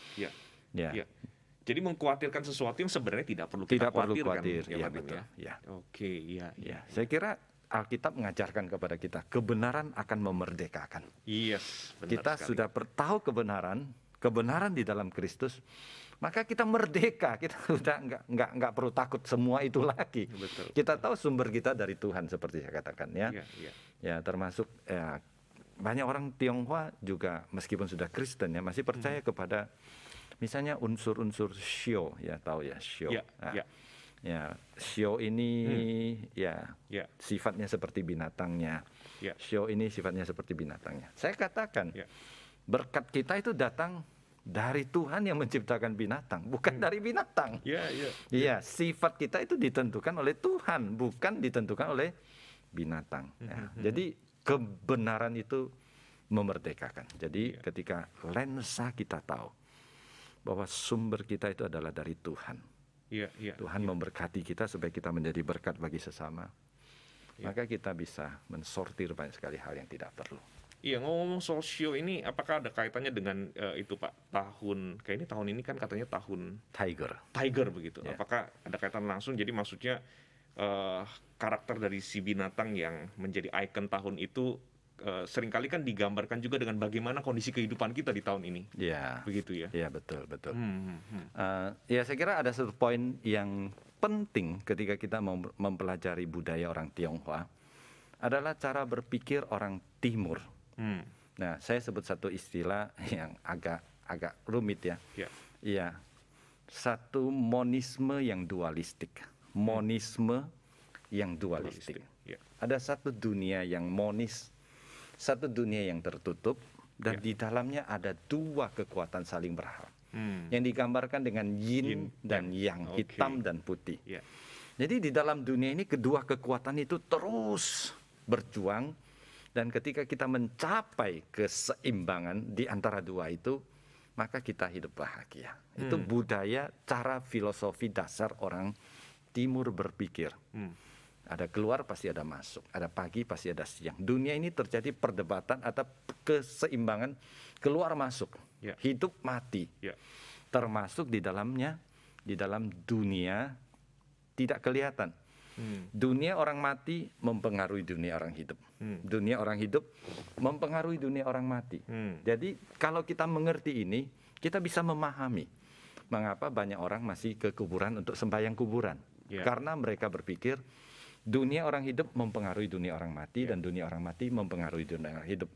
Jadi mengkhawatirkan sesuatu yang sebenarnya tidak perlu tidak kita perlu khawatirkan. khawatir, ya betul. Ya. Oke, iya. Saya kira Alkitab mengajarkan kepada kita kebenaran akan memerdekakan. Yes, benar kita sekali. sudah tahu kebenaran di dalam Kristus, maka kita merdeka. Kita sudah nggak perlu takut semua itu lagi. Betul. Kita tahu sumber kita dari Tuhan seperti saya katakan ya. Ya termasuk banyak orang Tionghoa juga meskipun sudah Kristen ya masih percaya kepada misalnya unsur-unsur Shio ya, tahu ya Shio. Ya, Shio ini sifatnya seperti binatangnya. Shio ini sifatnya seperti binatangnya. Saya katakan berkat kita itu datang dari Tuhan yang menciptakan binatang, bukan dari binatang. Iya, sifat kita itu ditentukan oleh Tuhan, bukan ditentukan oleh binatang. Jadi kebenaran itu memerdekakan. Jadi ketika lensa kita tahu bahwa sumber kita itu adalah dari Tuhan. Tuhan memberkati kita supaya kita menjadi berkat bagi sesama. Maka kita bisa mensortir banyak sekali hal yang tidak perlu. Iya, ngomong soal Shio ini apakah ada kaitannya dengan itu Pak, kayaknya tahun ini kan katanya tahun Tiger begitu. Apakah ada kaitan langsung? Jadi maksudnya karakter dari si binatang yang menjadi ikon tahun itu seringkali kan digambarkan juga dengan bagaimana kondisi kehidupan kita di tahun ini. Begitu ya? Iya, betul. Ya, saya kira ada satu poin yang penting ketika kita mempelajari budaya orang Tionghoa adalah cara berpikir orang Timur. Nah, saya sebut satu istilah yang agak rumit ya. Iya. Satu monisme yang dualistik. Ada satu dunia yang monis, satu dunia yang tertutup, dan di dalamnya ada dua kekuatan saling berharap. Yang digambarkan dengan yin dan yang, hitam dan putih. Jadi di dalam dunia ini kedua kekuatan itu terus berjuang, dan ketika kita mencapai keseimbangan di antara dua itu, maka kita hidup bahagia. Itu budaya, cara filosofi dasar orang Timur berpikir. Ada keluar pasti ada masuk, ada pagi pasti ada siang. Dunia ini terjadi perdebatan atau keseimbangan keluar masuk, hidup mati. Termasuk di dalamnya, di dalam dunia tidak kelihatan. Dunia orang mati mempengaruhi dunia orang hidup. Dunia orang hidup mempengaruhi dunia orang mati. Jadi kalau kita mengerti ini, kita bisa memahami mengapa banyak orang masih ke kuburan untuk sembahyang kuburan. Karena mereka berpikir dunia orang hidup mempengaruhi dunia orang mati, dan dunia orang mati mempengaruhi dunia orang hidup.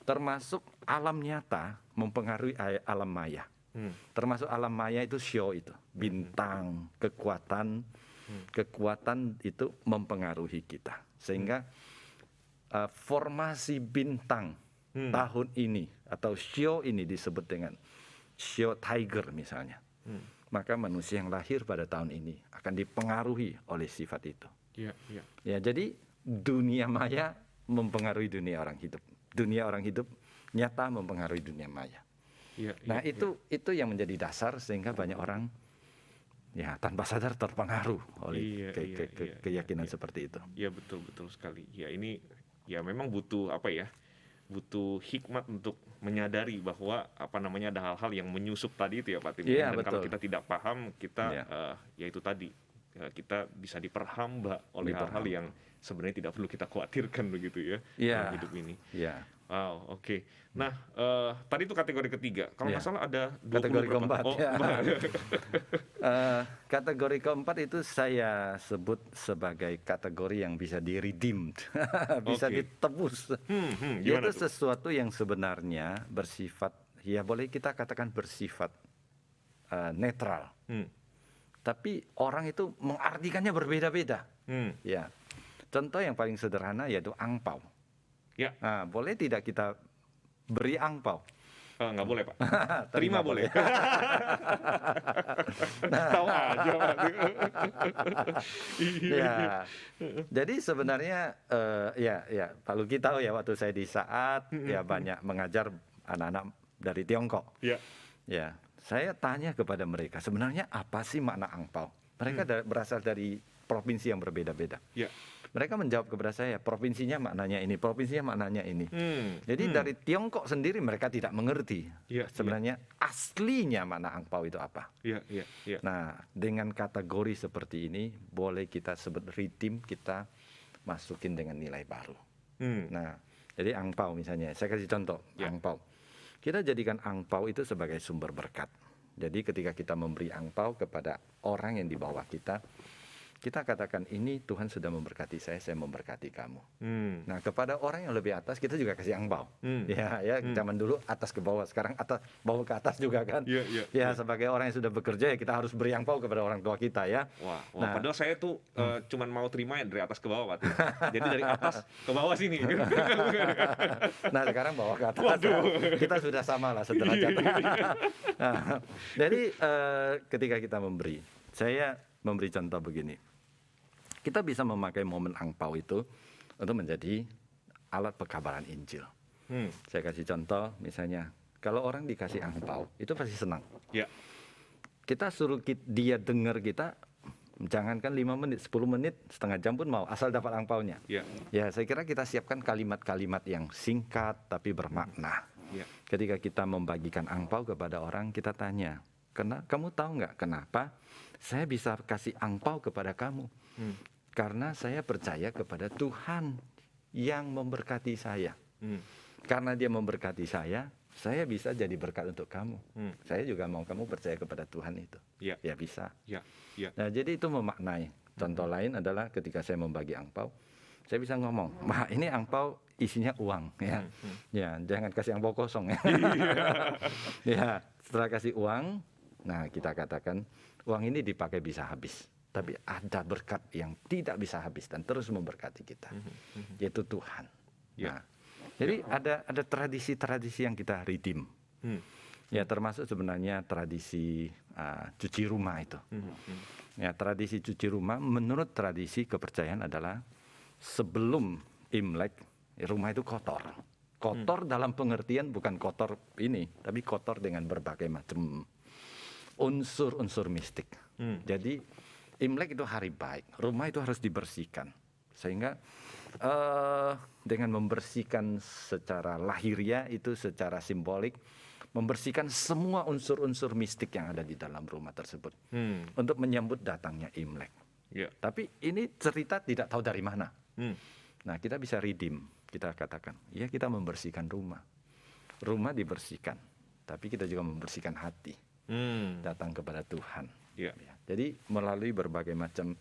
Termasuk alam nyata mempengaruhi alam maya. Termasuk alam maya itu Shio itu, bintang, kekuatan itu mempengaruhi kita. Sehingga formasi bintang tahun ini atau Shio ini disebut dengan Shio Tiger misalnya. maka manusia yang lahir pada tahun ini akan dipengaruhi oleh sifat itu. Iya, iya. Ya, jadi dunia maya mempengaruhi dunia orang hidup. Dunia orang hidup nyata mempengaruhi dunia maya. Iya, Nah, iya, itu yang menjadi dasar sehingga banyak orang ya tanpa sadar terpengaruh oleh keyakinan seperti itu. Iya, betul sekali. Ya, ini ya memang butuh apa ya? Butuh hikmat untuk menyadari bahwa ada hal-hal yang menyusup tadi itu ya Pak Tim. Iya, Dan kalau betul. kita tidak paham, kita ya itu tadi, kita bisa diperhamba oleh hal-hal yang sebenarnya tidak perlu kita khawatirkan begitu ya dalam hidup ini. Iya. Wow, oke. Nah, tadi itu kategori ketiga. Kalau nggak salah ada 20 kategori berapa? keempat. Oh, kategori keempat itu saya sebut sebagai kategori yang bisa di-redeemed, bisa ditebus. Itu sesuatu yang sebenarnya bersifat, ya boleh kita katakan bersifat netral. Tapi orang itu mengartikannya berbeda-beda. Ya, contoh yang paling sederhana yaitu angpau. Ya. Nah, boleh tidak kita beri angpau? Nggak boleh Pak. Terima boleh. Tahu aja Pak. Ya, jadi sebenarnya ya Pak Luki tahu ya, waktu saya di Saat ya banyak mengajar anak-anak dari Tiongkok. Ya, saya tanya kepada mereka sebenarnya apa sih makna angpau? Mereka berasal dari provinsi yang berbeda-beda. Mereka menjawab kepada saya, provinsinya maknanya ini, provinsinya maknanya ini. Jadi dari Tiongkok sendiri mereka tidak mengerti sebenarnya aslinya makna angpau itu apa. Nah, dengan kategori seperti ini boleh kita sebut redeem, kita masukin dengan nilai baru. Nah, jadi angpau misalnya, saya kasih contoh angpau. Kita jadikan angpau itu sebagai sumber berkat. Jadi ketika kita memberi angpau kepada orang yang di bawah kita katakan ini Tuhan sudah memberkati saya memberkati kamu. Nah, kepada orang yang lebih atas kita juga kasih angpau. Zaman dulu atas ke bawah, sekarang atas bawah ke atas juga kan. Sebagai orang yang sudah bekerja ya kita harus beri angpau kepada orang tua kita ya. Wah, padahal saya tuh cuman mau terima dari atas ke bawah Pak. Jadi dari atas ke bawah sini. Nah, sekarang bawah ke atas. Waduh. Kita sudah sama lah sederajat. Nah, jadi ketika kita memberi, saya memberi contoh begini. Kita bisa memakai momen angpau itu untuk menjadi alat pekabaran Injil. Saya kasih contoh, misalnya kalau orang dikasih angpau itu pasti senang. Kita suruh dia dengar kita, jangankan 5 menit, 10 menit, setengah jam pun mau, asal dapat angpaunya. Ya, saya kira kita siapkan kalimat-kalimat yang singkat tapi bermakna. Ketika kita membagikan angpau kepada orang, kita tanya, kamu tahu nggak kenapa saya bisa kasih angpau kepada kamu? Karena saya percaya kepada Tuhan yang memberkati saya. Karena dia memberkati saya bisa jadi berkat untuk kamu. Saya juga mau kamu percaya kepada Tuhan itu. Ya bisa. Nah, jadi itu memaknai. Contoh lain adalah ketika saya membagi angpau, saya bisa ngomong, ini angpau isinya uang ya. Jangan kasih angpau kosong ya. Ya, setelah kasih uang, nah kita katakan uang ini dipakai bisa habis. Tapi ada berkat yang tidak bisa habis dan terus memberkati kita, yaitu Tuhan. Nah, jadi ada tradisi-tradisi yang kita redeem. Ya, termasuk sebenarnya tradisi cuci rumah itu. Ya, tradisi cuci rumah menurut tradisi kepercayaan adalah sebelum Imlek rumah itu kotor. Kotor dalam pengertian bukan kotor ini, tapi kotor dengan berbagai macam unsur-unsur mistik. Jadi Imlek itu hari baik, rumah itu harus dibersihkan. Sehingga dengan membersihkan secara lahiriah itu secara simbolik, membersihkan semua unsur-unsur mistik yang ada di dalam rumah tersebut. Untuk menyambut datangnya Imlek. Tapi ini cerita tidak tahu dari mana. Nah, kita bisa redeem, kita katakan, ya kita membersihkan rumah. Rumah dibersihkan, tapi kita juga membersihkan hati. Datang kepada Tuhan. Jadi melalui berbagai macam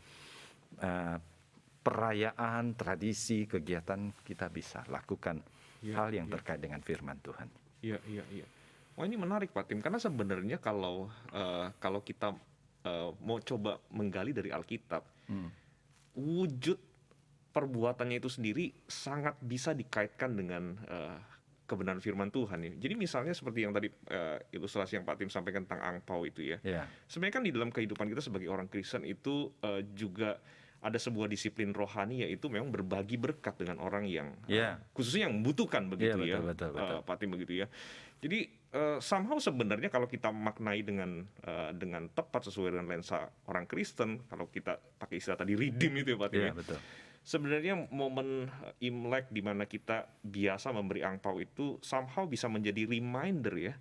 perayaan, tradisi, kegiatan kita bisa lakukan hal yang terkait dengan firman Tuhan. Iya. Wah, ini menarik Pak Tim, karena sebenarnya kalau kita mau coba menggali dari Alkitab, wujud perbuatannya itu sendiri sangat bisa dikaitkan dengan kebenaran firman Tuhan ya. Jadi misalnya seperti yang tadi ilustrasi yang Pak Tim sampaikan tentang angpau itu ya. Ya. Sebenarnya kan di dalam kehidupan kita sebagai orang Kristen itu juga ada sebuah disiplin rohani, yaitu memang berbagi berkat dengan orang yang khususnya yang membutuhkan begitu ya, betul. Pak Tim begitu ya. Jadi somehow sebenarnya kalau kita maknai dengan tepat sesuai dengan lensa orang Kristen, kalau kita pakai istilah tadi redeem itu ya Pak Tim ya. Betul. Sebenarnya momen Imlek di mana kita biasa memberi angpau itu somehow bisa menjadi reminder ya,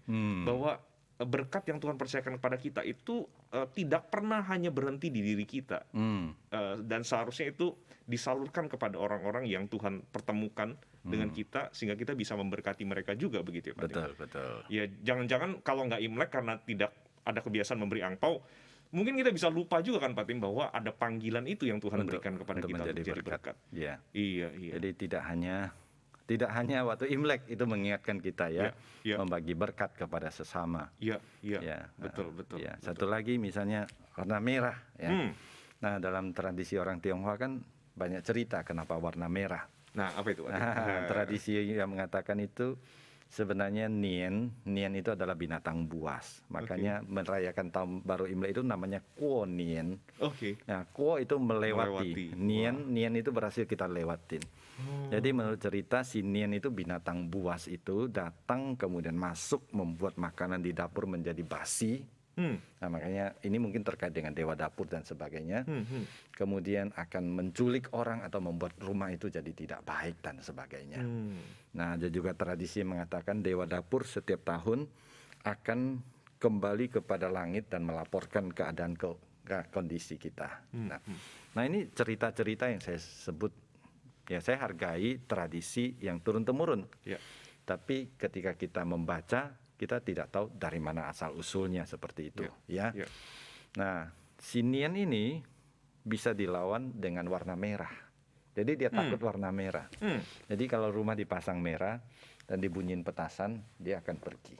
bahwa berkat yang Tuhan percayakan kepada kita itu tidak pernah hanya berhenti di diri kita, dan seharusnya itu disalurkan kepada orang-orang yang Tuhan pertemukan dengan kita, sehingga kita bisa memberkati mereka juga begitu ya Pak. Betul. Ya jangan-jangan kalau nggak Imlek karena tidak ada kebiasaan memberi angpau, mungkin kita bisa lupa juga kan Pak Tim, bahwa ada panggilan itu yang Tuhan berikan kepada kita untuk menjadi berkat. Iya. Jadi tidak hanya waktu Imlek itu mengingatkan kita membagi berkat kepada sesama. Iya. Betul. Ya, satu lagi misalnya warna merah ya. Nah, dalam tradisi orang Tionghoa kan banyak cerita kenapa warna merah. Nah, apa itu? Tradisi yang mengatakan itu sebenarnya Nian itu adalah binatang buas. Makanya merayakan tahun baru Imlek itu namanya Kuo Nian. Nah, Kuo itu melewati. Nian itu berhasil kita lewatin. Jadi menurut cerita si Nian itu binatang buas itu datang kemudian masuk membuat makanan di dapur menjadi basi. Nah, makanya ini mungkin terkait dengan dewa dapur dan sebagainya. Kemudian akan menculik orang atau membuat rumah itu jadi tidak baik dan sebagainya. Nah, ada juga tradisi mengatakan dewa dapur setiap tahun akan kembali kepada langit dan melaporkan keadaan kondisi kita. Nah, ini cerita-cerita yang saya sebut, ya saya hargai tradisi yang turun-temurun. Tapi ketika kita membaca, kita tidak tahu dari mana asal usulnya seperti itu. Nah, si Nian ini bisa dilawan dengan warna merah. Jadi dia takut warna merah. Jadi kalau rumah dipasang merah dan dibunyiin petasan, dia akan pergi.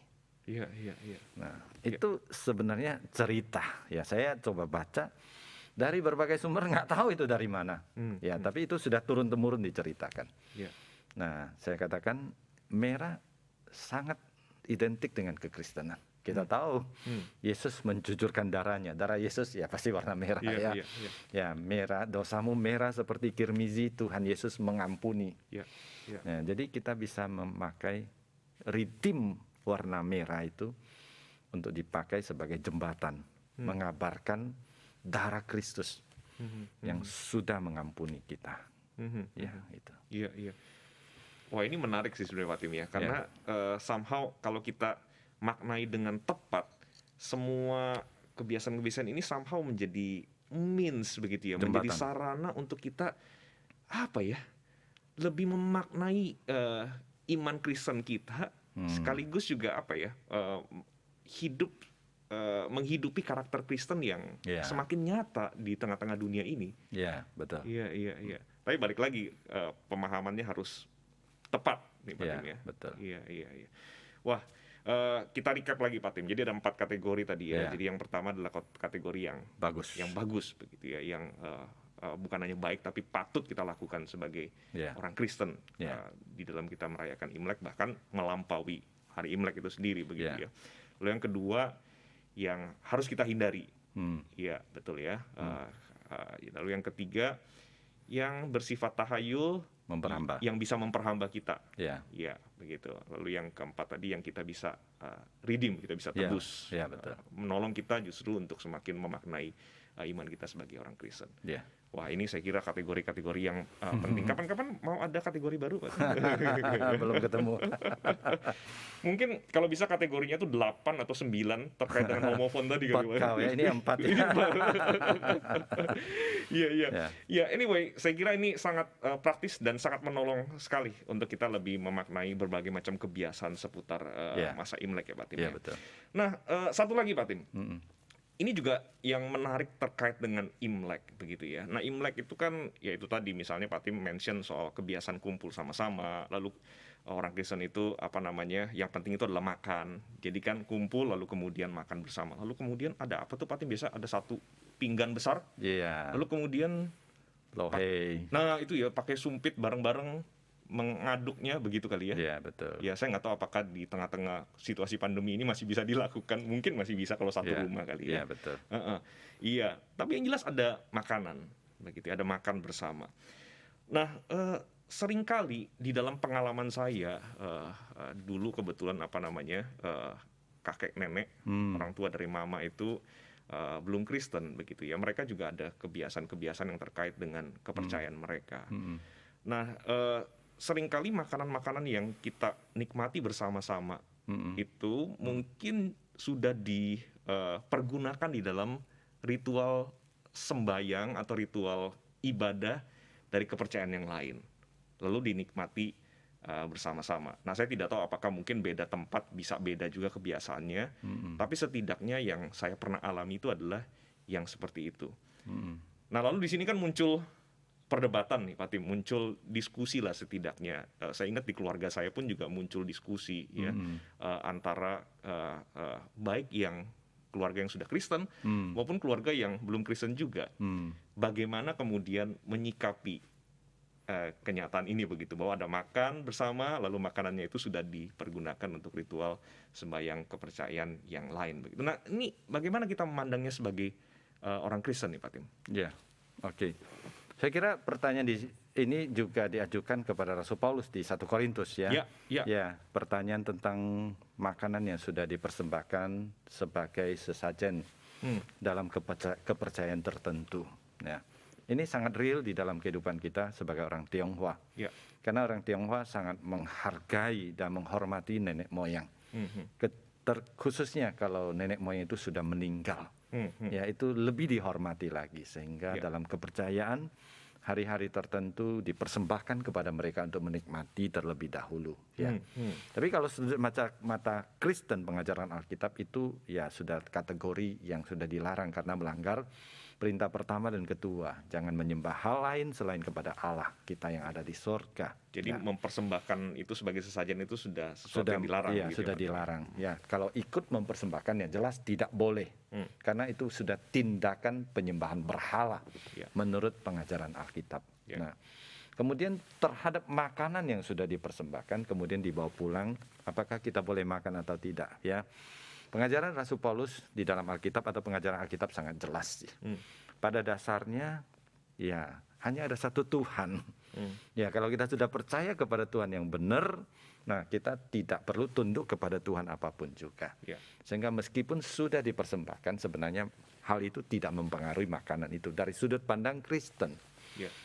Iya. Nah, itu sebenarnya cerita. Ya, saya coba baca dari berbagai sumber, nggak tahu itu dari mana. Tapi itu sudah turun-temurun diceritakan. Nah, saya katakan merah sangat identik dengan kekristenan. Kita tahu Yesus mencucurkan darahnya. Darah Yesus ya pasti warna merah ya. Merah, dosamu merah seperti kirmizi, Tuhan Yesus mengampuni. Nah, jadi kita bisa memakai redeem warna merah itu untuk dipakai sebagai jembatan mengabarkan darah Kristus yang sudah mengampuni kita. Itu. Iya. Wah, ini menarik sih sebenarnya Pak Tim ya, karena somehow kalau kita maknai dengan tepat, semua kebiasaan-kebiasaan ini somehow menjadi means begitu ya, menjadi sarana untuk kita lebih memaknai iman Kristen kita, sekaligus juga menghidupi karakter Kristen yang semakin nyata di tengah-tengah dunia ini. Betul. Iya. Tapi balik lagi, pemahamannya harus tepat nih Pak Tim ya. Betul. Iya. Wah, kita recap lagi Pak Tim. Jadi ada 4 kategori tadi ya. Jadi yang pertama adalah kategori yang bagus begitu ya, yang bukan hanya baik tapi patut kita lakukan sebagai orang Kristen di dalam kita merayakan Imlek, bahkan melampaui hari Imlek itu sendiri begitu ya. Lalu yang kedua yang harus kita hindari. Iya, betul ya. Lalu yang ketiga yang bersifat tahayul, yang bisa memperhamba kita. Ya, begitu. Lalu yang keempat tadi yang kita bisa redeem, kita bisa tebus. Betul. Menolong kita justru untuk semakin memaknai iman kita sebagai orang Kristen. Wah, ini saya kira kategori-kategori yang penting. Kapan-kapan mau ada kategori baru, Pak? Belum ketemu. Mungkin kalau bisa kategorinya tuh 8 atau 9 terkait dengan homofon tadi kali. Ini 4 ya. Iya, anyway, saya kira ini sangat praktis dan sangat menolong sekali untuk kita lebih memaknai berbagai macam kebiasaan seputar masa Imlek ya, Pak Tim. Betul. Nah, satu lagi Pak Tim. Ini juga yang menarik terkait dengan Imlek begitu ya. Nah, Imlek itu kan ya itu tadi misalnya Pak Tim mention soal kebiasaan kumpul sama-sama, lalu orang Kristen itu yang penting itu adalah makan. Jadi kan kumpul lalu kemudian makan bersama. Lalu kemudian ada apa tuh Pak Tim? Biasa ada satu pinggan besar. Lalu kemudian lohei. Nah, itu ya pakai sumpit bareng-bareng mengaduknya begitu kali ya. Iya, betul. Ya, saya nggak tahu apakah di tengah-tengah situasi pandemi ini masih bisa dilakukan. Mungkin masih bisa kalau satu Iya, rumah kali ya. iya, betul. Iya, tapi yang jelas ada makanan, begitu ya, ada makan bersama. Nah, seringkali di dalam pengalaman saya, dulu kebetulan kakek nenek, orang tua dari mama itu belum Kristen begitu ya. Mereka juga ada kebiasaan-kebiasaan yang terkait dengan kepercayaan mereka. Nah, seringkali makanan-makanan yang kita nikmati bersama-sama itu mungkin sudah dipergunakan di dalam ritual sembayang atau ritual ibadah dari kepercayaan yang lain, lalu dinikmati bersama-sama. Nah, saya tidak tahu apakah mungkin beda tempat bisa beda juga kebiasaannya, tapi setidaknya yang saya pernah alami itu adalah yang seperti itu. Nah, lalu di sini kan muncul perdebatan nih, Pak Tim, muncul diskusi lah setidaknya. Saya ingat di keluarga saya pun juga muncul diskusi ya, antara baik yang keluarga yang sudah Kristen maupun keluarga yang belum Kristen juga. Bagaimana kemudian menyikapi kenyataan ini begitu, bahwa ada makan bersama lalu makanannya itu sudah dipergunakan untuk ritual sembahyang kepercayaan yang lain begitu. Nah, ini bagaimana kita memandangnya sebagai orang Kristen nih, Pak Tim? Ya, oke. Saya kira pertanyaan ini juga diajukan kepada Rasul Paulus di 1 Korintus ya. Ya, pertanyaan tentang makanan yang sudah dipersembahkan sebagai sesajen dalam kepercayaan tertentu. Ya. Ini sangat real di dalam kehidupan kita sebagai orang Tionghoa. Karena orang Tionghoa sangat menghargai dan menghormati nenek moyang. Khususnya kalau nenek moyang itu sudah meninggal. Ya, itu lebih dihormati lagi, sehingga dalam kepercayaan hari-hari tertentu dipersembahkan kepada mereka untuk menikmati terlebih dahulu ya. Tapi kalau sudut mata Kristen, pengajaran Alkitab itu ya sudah kategori yang sudah dilarang karena melanggar perintah pertama dan kedua, jangan menyembah hal lain selain kepada Allah kita yang ada di surga. Jadi mempersembahkan itu sebagai sesajen itu sudah sesuatu yang dilarang. Iya, gitu sudah dilarang. Ya, kalau ikut mempersembahkan ya jelas tidak boleh. Karena itu sudah tindakan penyembahan berhala menurut pengajaran Alkitab. Nah, kemudian terhadap makanan yang sudah dipersembahkan kemudian dibawa pulang, apakah kita boleh makan atau tidak ya? Pengajaran Rasul Paulus di dalam Alkitab atau pengajaran Alkitab sangat jelas. Pada dasarnya ya hanya ada satu Tuhan. Ya, kalau kita sudah percaya kepada Tuhan yang benar, nah kita tidak perlu tunduk kepada Tuhan apapun juga. Sehingga meskipun sudah dipersembahkan, sebenarnya hal itu tidak mempengaruhi makanan itu dari sudut pandang Kristen.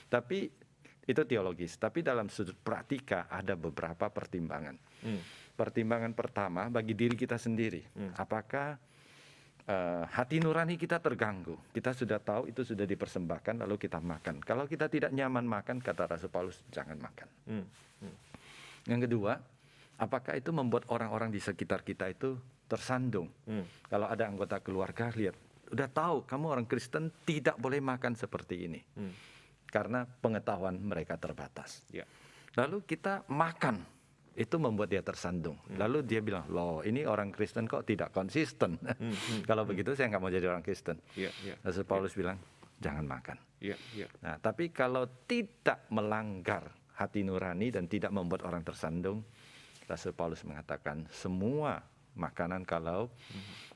Tapi itu teologis. Tapi dalam sudut praktika ada beberapa pertimbangan. Pertimbangan pertama bagi diri kita sendiri, apakah hati nurani kita terganggu? Kita sudah tahu itu sudah dipersembahkan lalu kita makan. Kalau kita tidak nyaman makan, kata Rasul Paulus, jangan makan. Yang kedua, apakah itu membuat orang-orang di sekitar kita itu tersandung? Kalau ada anggota keluarga lihat, udah tahu kamu orang Kristen tidak boleh makan seperti ini, karena pengetahuan mereka terbatas. Lalu kita makan, itu membuat dia tersandung. Lalu dia bilang, loh ini orang Kristen kok tidak konsisten. Kalau begitu saya nggak mau jadi orang Kristen. Rasul Paulus bilang, jangan makan. Nah, tapi kalau tidak melanggar hati nurani dan tidak membuat orang tersandung, Rasul Paulus mengatakan semua makanan kalau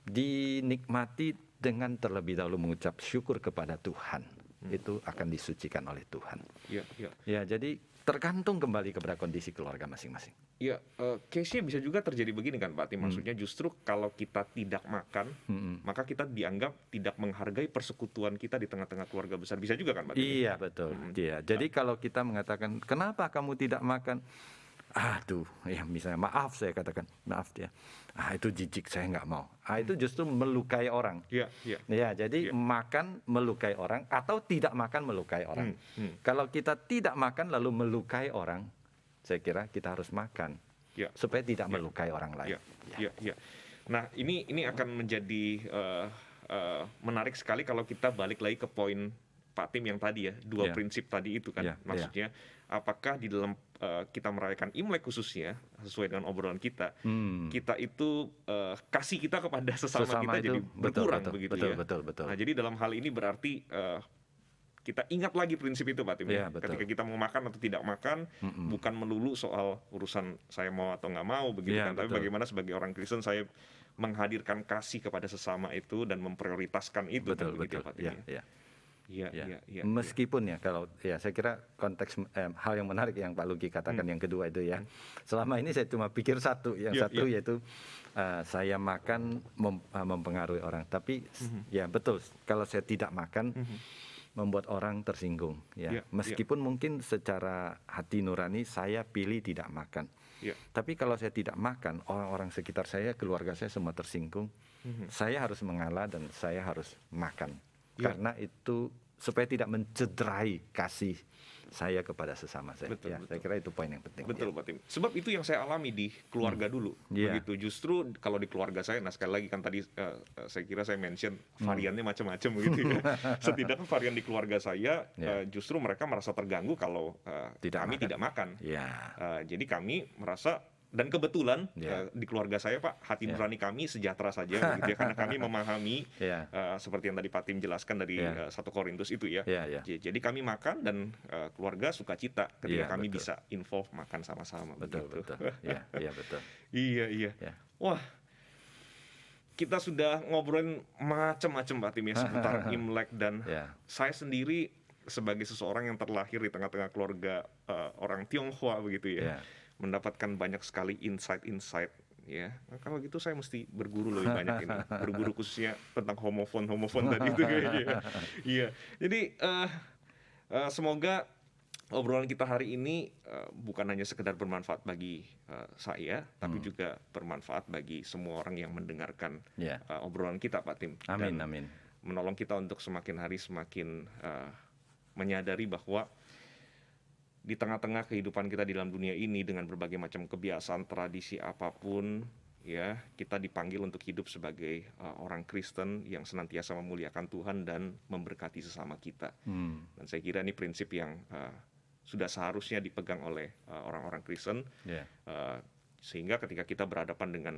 dinikmati dengan terlebih dahulu mengucap syukur kepada Tuhan, itu akan disucikan oleh Tuhan. Ya, jadi tergantung kembali kepada kondisi keluarga masing-masing. Ya, case-nya bisa juga terjadi begini kan Pak Tim, maksudnya justru kalau kita tidak makan, maka kita dianggap tidak menghargai persekutuan kita di tengah-tengah keluarga besar. Bisa juga kan Pak Tim? Iya, betul. Jadi kalau kita mengatakan, kenapa kamu tidak makan? Aduh, ya misalnya maaf saya katakan, maaf dia. Itu jijik, saya nggak mau. Itu justru melukai orang. Ya, jadi makan melukai orang atau tidak makan melukai orang. Kalau kita tidak makan lalu melukai orang, saya kira kita harus makan supaya tidak melukai orang lain. Nah, ini akan menjadi menarik sekali kalau kita balik lagi ke poin Pak Tim yang tadi ya, dua prinsip tadi itu kan. Maksudnya apakah di dalam kita merayakan Imlek khususnya sesuai dengan obrolan kita, kita itu kasih kita kepada sesama kita jadi berkurang begitu ya. Betul. Nah, jadi dalam hal ini berarti kita ingat lagi prinsip itu Pak Tim Iya, betul. ketika kita mau makan atau tidak makan, bukan melulu soal urusan saya mau atau nggak mau begitu Iya, kan, tapi betul. bagaimana sebagai orang Kristen saya menghadirkan kasih kepada sesama itu dan memprioritaskan itu Betul, kan begitu betul. ya Pak Tim Ya, ya. ya. Iya, Ya. iya, iya. Meskipun ya kalau ya saya kira konteks hal yang menarik yang Pak Lugi katakan yang kedua itu ya. Selama ini saya cuma pikir satu, yang Iya, satu iya. yaitu saya makan mempengaruhi orang. Tapi ya betul, kalau saya tidak makan membuat orang tersinggung ya. Iya, Meskipun mungkin secara hati nurani saya pilih tidak makan. Iya. Tapi kalau saya tidak makan, orang-orang sekitar saya, keluarga saya semua tersinggung. Saya harus mengalah dan saya harus makan. Iya. Karena itu supaya tidak mencederai kasih saya kepada sesama saya. Betul, Ya, betul. saya kira itu poin yang penting. Betul ya. Pak Tim. Sebab itu yang saya alami di keluarga dulu. Iya. Begitu. Justru kalau di keluarga saya, nah sekali lagi kan tadi saya kira saya mention variannya macam-macam begitu ya. Setidaknya varian di keluarga saya Ya. justru mereka merasa terganggu kalau kami tidak makan. Ya. Jadi kami merasa dan kebetulan Ya. di keluarga saya Pak, hati Ya. nurani kami sejahtera saja begitu ya, karena kami memahami Ya. seperti yang tadi Pak Tim jelaskan dari Ya. 1 Korintus itu ya. Ya, ya. Jadi kami makan dan keluarga sukacita ketika Iya, kami betul. bisa involve makan sama-sama Betul, begitu. betul. Ya, ya betul. Iya, iya. Ya. Wah, kita sudah ngobrolin macam-macam Pak Tim ya seputar Imlek dan Ya. saya sendiri sebagai seseorang yang terlahir di tengah-tengah keluarga orang Tionghoa begitu ya, Ya. mendapatkan banyak sekali insight-insight ya. Nah, kalau gitu saya mesti berguru lebih banyak ini, berguru khususnya tentang homofon tadi itu kayaknya. Iya. Jadi semoga obrolan kita hari ini bukan hanya sekedar bermanfaat bagi saya, tapi juga bermanfaat bagi semua orang yang mendengarkan Ya. obrolan kita, Pak Tim. Amin, Dan amin. menolong kita untuk semakin hari semakin menyadari bahwa di tengah-tengah kehidupan kita di dalam dunia ini dengan berbagai macam kebiasaan, tradisi apapun, ya kita dipanggil untuk hidup sebagai orang Kristen yang senantiasa memuliakan Tuhan dan memberkati sesama kita. Dan saya kira ini prinsip yang sudah seharusnya dipegang oleh orang-orang Kristen, Ya. sehingga ketika kita berhadapan dengan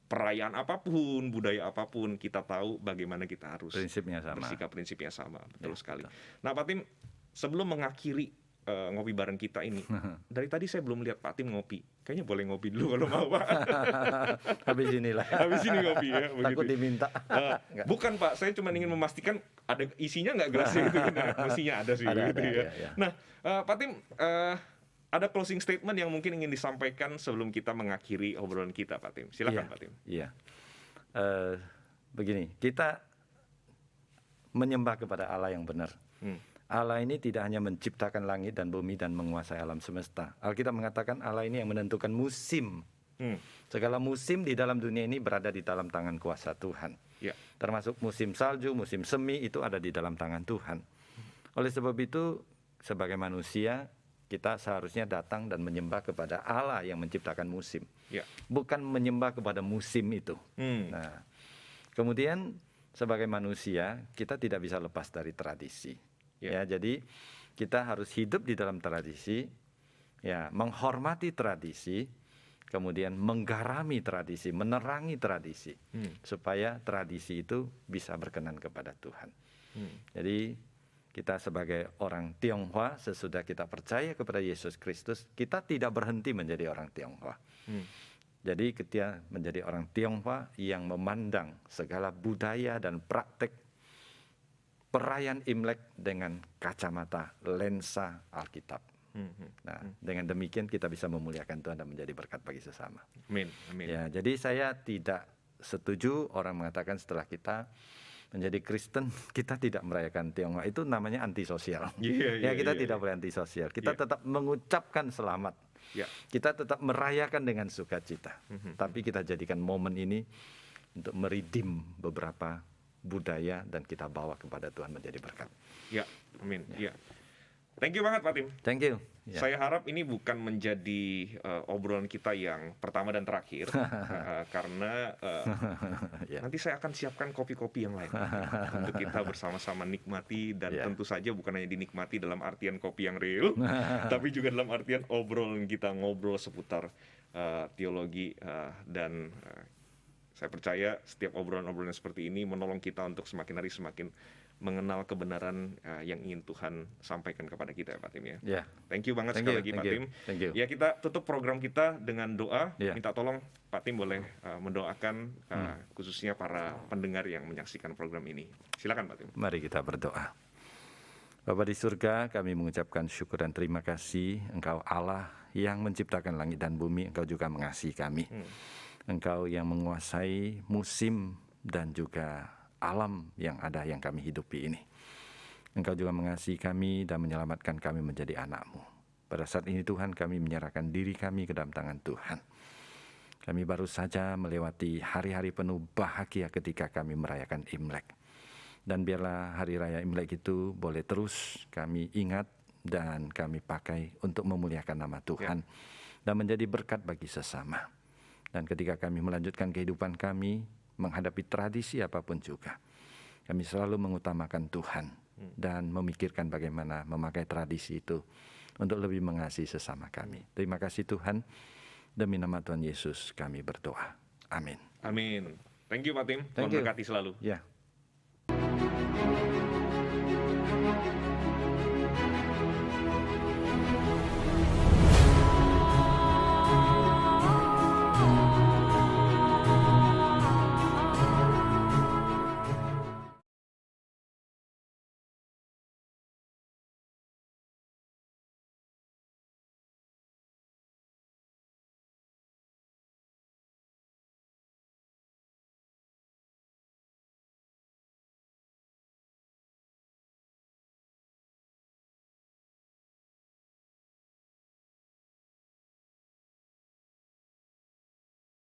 perayaan apapun, budaya apapun, kita tahu bagaimana kita harus Prinsipnya sama. bersikap, prinsipnya sama. Betul Ya, sekali. Nah Pak Tim, sebelum mengakhiri ngopi bareng kita ini, dari tadi saya belum lihat Pak Tim ngopi. Kayaknya boleh ngopi dulu kalau mau Pak. Habis inilah. Habis ini ngopi ya. Takut begitu. diminta. Nah, bukan Pak, saya cuma ingin memastikan ada isinya nggak gelasnya itu. Nah, mestinya ada sih. Ada, gitu ya. ya. Nah Pak Tim, ada closing statement yang mungkin ingin disampaikan sebelum kita mengakhiri obrolan kita Pak Tim. Silakan Iya, Pak Tim. Iya. Begini, kita menyembah kepada Allah yang benar. Allah ini tidak hanya menciptakan langit dan bumi dan menguasai alam semesta. Alkitab mengatakan Allah ini yang menentukan musim. Segala musim di dalam dunia ini berada di dalam tangan kuasa Tuhan. Ya. Termasuk musim salju, musim semi itu ada di dalam tangan Tuhan. Oleh sebab itu, sebagai manusia, kita seharusnya datang dan menyembah kepada Allah yang menciptakan musim. Ya. Bukan menyembah kepada musim itu. Nah, kemudian sebagai manusia, kita tidak bisa lepas dari tradisi. Ya, jadi kita harus hidup di dalam tradisi, ya, menghormati tradisi, kemudian menggarami tradisi, menerangi tradisi, supaya tradisi itu bisa berkenan kepada Tuhan. Jadi kita sebagai orang Tionghoa, sesudah kita percaya kepada Yesus Kristus, kita tidak berhenti menjadi orang Tionghoa. Jadi kita menjadi orang Tionghoa yang memandang segala budaya dan praktek perayaan Imlek dengan kacamata lensa Alkitab. Nah, dengan demikian kita bisa memuliakan Tuhan dan menjadi berkat bagi sesama. Amin. Amin. Ya, jadi saya tidak setuju orang mengatakan setelah kita menjadi Kristen kita tidak merayakan Tionghoa, itu namanya antisosial. Iya, Kita iya, tidak iya. boleh antisosial. Kita Iya. tetap mengucapkan selamat. Ya. Kita tetap merayakan dengan sukacita. Tapi kita jadikan momen ini untuk meridim beberapa budaya dan kita bawa kepada Tuhan menjadi berkat. Ya. Amin. Ya. Thank you banget Pak Tim. Thank you. Ya. Saya harap ini bukan menjadi obrolan kita yang pertama dan terakhir, karena Ya. nanti saya akan siapkan kopi-kopi yang lain untuk kita bersama-sama nikmati dan Ya. tentu saja bukan hanya dinikmati dalam artian kopi yang real, tapi juga dalam artian obrolan kita ngobrol seputar teologi dan saya percaya setiap obrolan-obrolan seperti ini menolong kita untuk semakin hari semakin mengenal kebenaran yang ingin Tuhan sampaikan kepada kita ya Pak Tim ya. Ya. Thank you banget Thank sekali you, lagi thank Pak you, Tim. thank you. Ya kita tutup program kita dengan doa. Ya. Minta tolong Pak Tim boleh mendoakan khususnya para pendengar yang menyaksikan program ini. Silakan Pak Tim. Mari kita berdoa. Bapa di surga, kami mengucapkan syukur dan terima kasih Engkau Allah yang menciptakan langit dan bumi, Engkau juga mengasihi kami. Engkau yang menguasai musim dan juga alam yang ada yang kami hidupi ini. Engkau juga mengasihi kami dan menyelamatkan kami menjadi anak-Mu. Pada saat ini Tuhan, kami menyerahkan diri kami ke dalam tangan Tuhan. Kami baru saja melewati hari-hari penuh bahagia ketika kami merayakan Imlek. Dan biarlah hari raya Imlek itu boleh terus kami ingat dan kami pakai untuk memuliakan nama Tuhan dan menjadi berkat bagi sesama. Dan ketika kami melanjutkan kehidupan kami menghadapi tradisi apapun juga, kami selalu mengutamakan Tuhan dan memikirkan bagaimana memakai tradisi itu untuk lebih mengasihi sesama kami. Terima kasih Tuhan, demi nama Tuhan Yesus kami berdoa. Amin. Amin. Thank you Pak Tim. Tuhan Thank you. berkati selalu. Ya.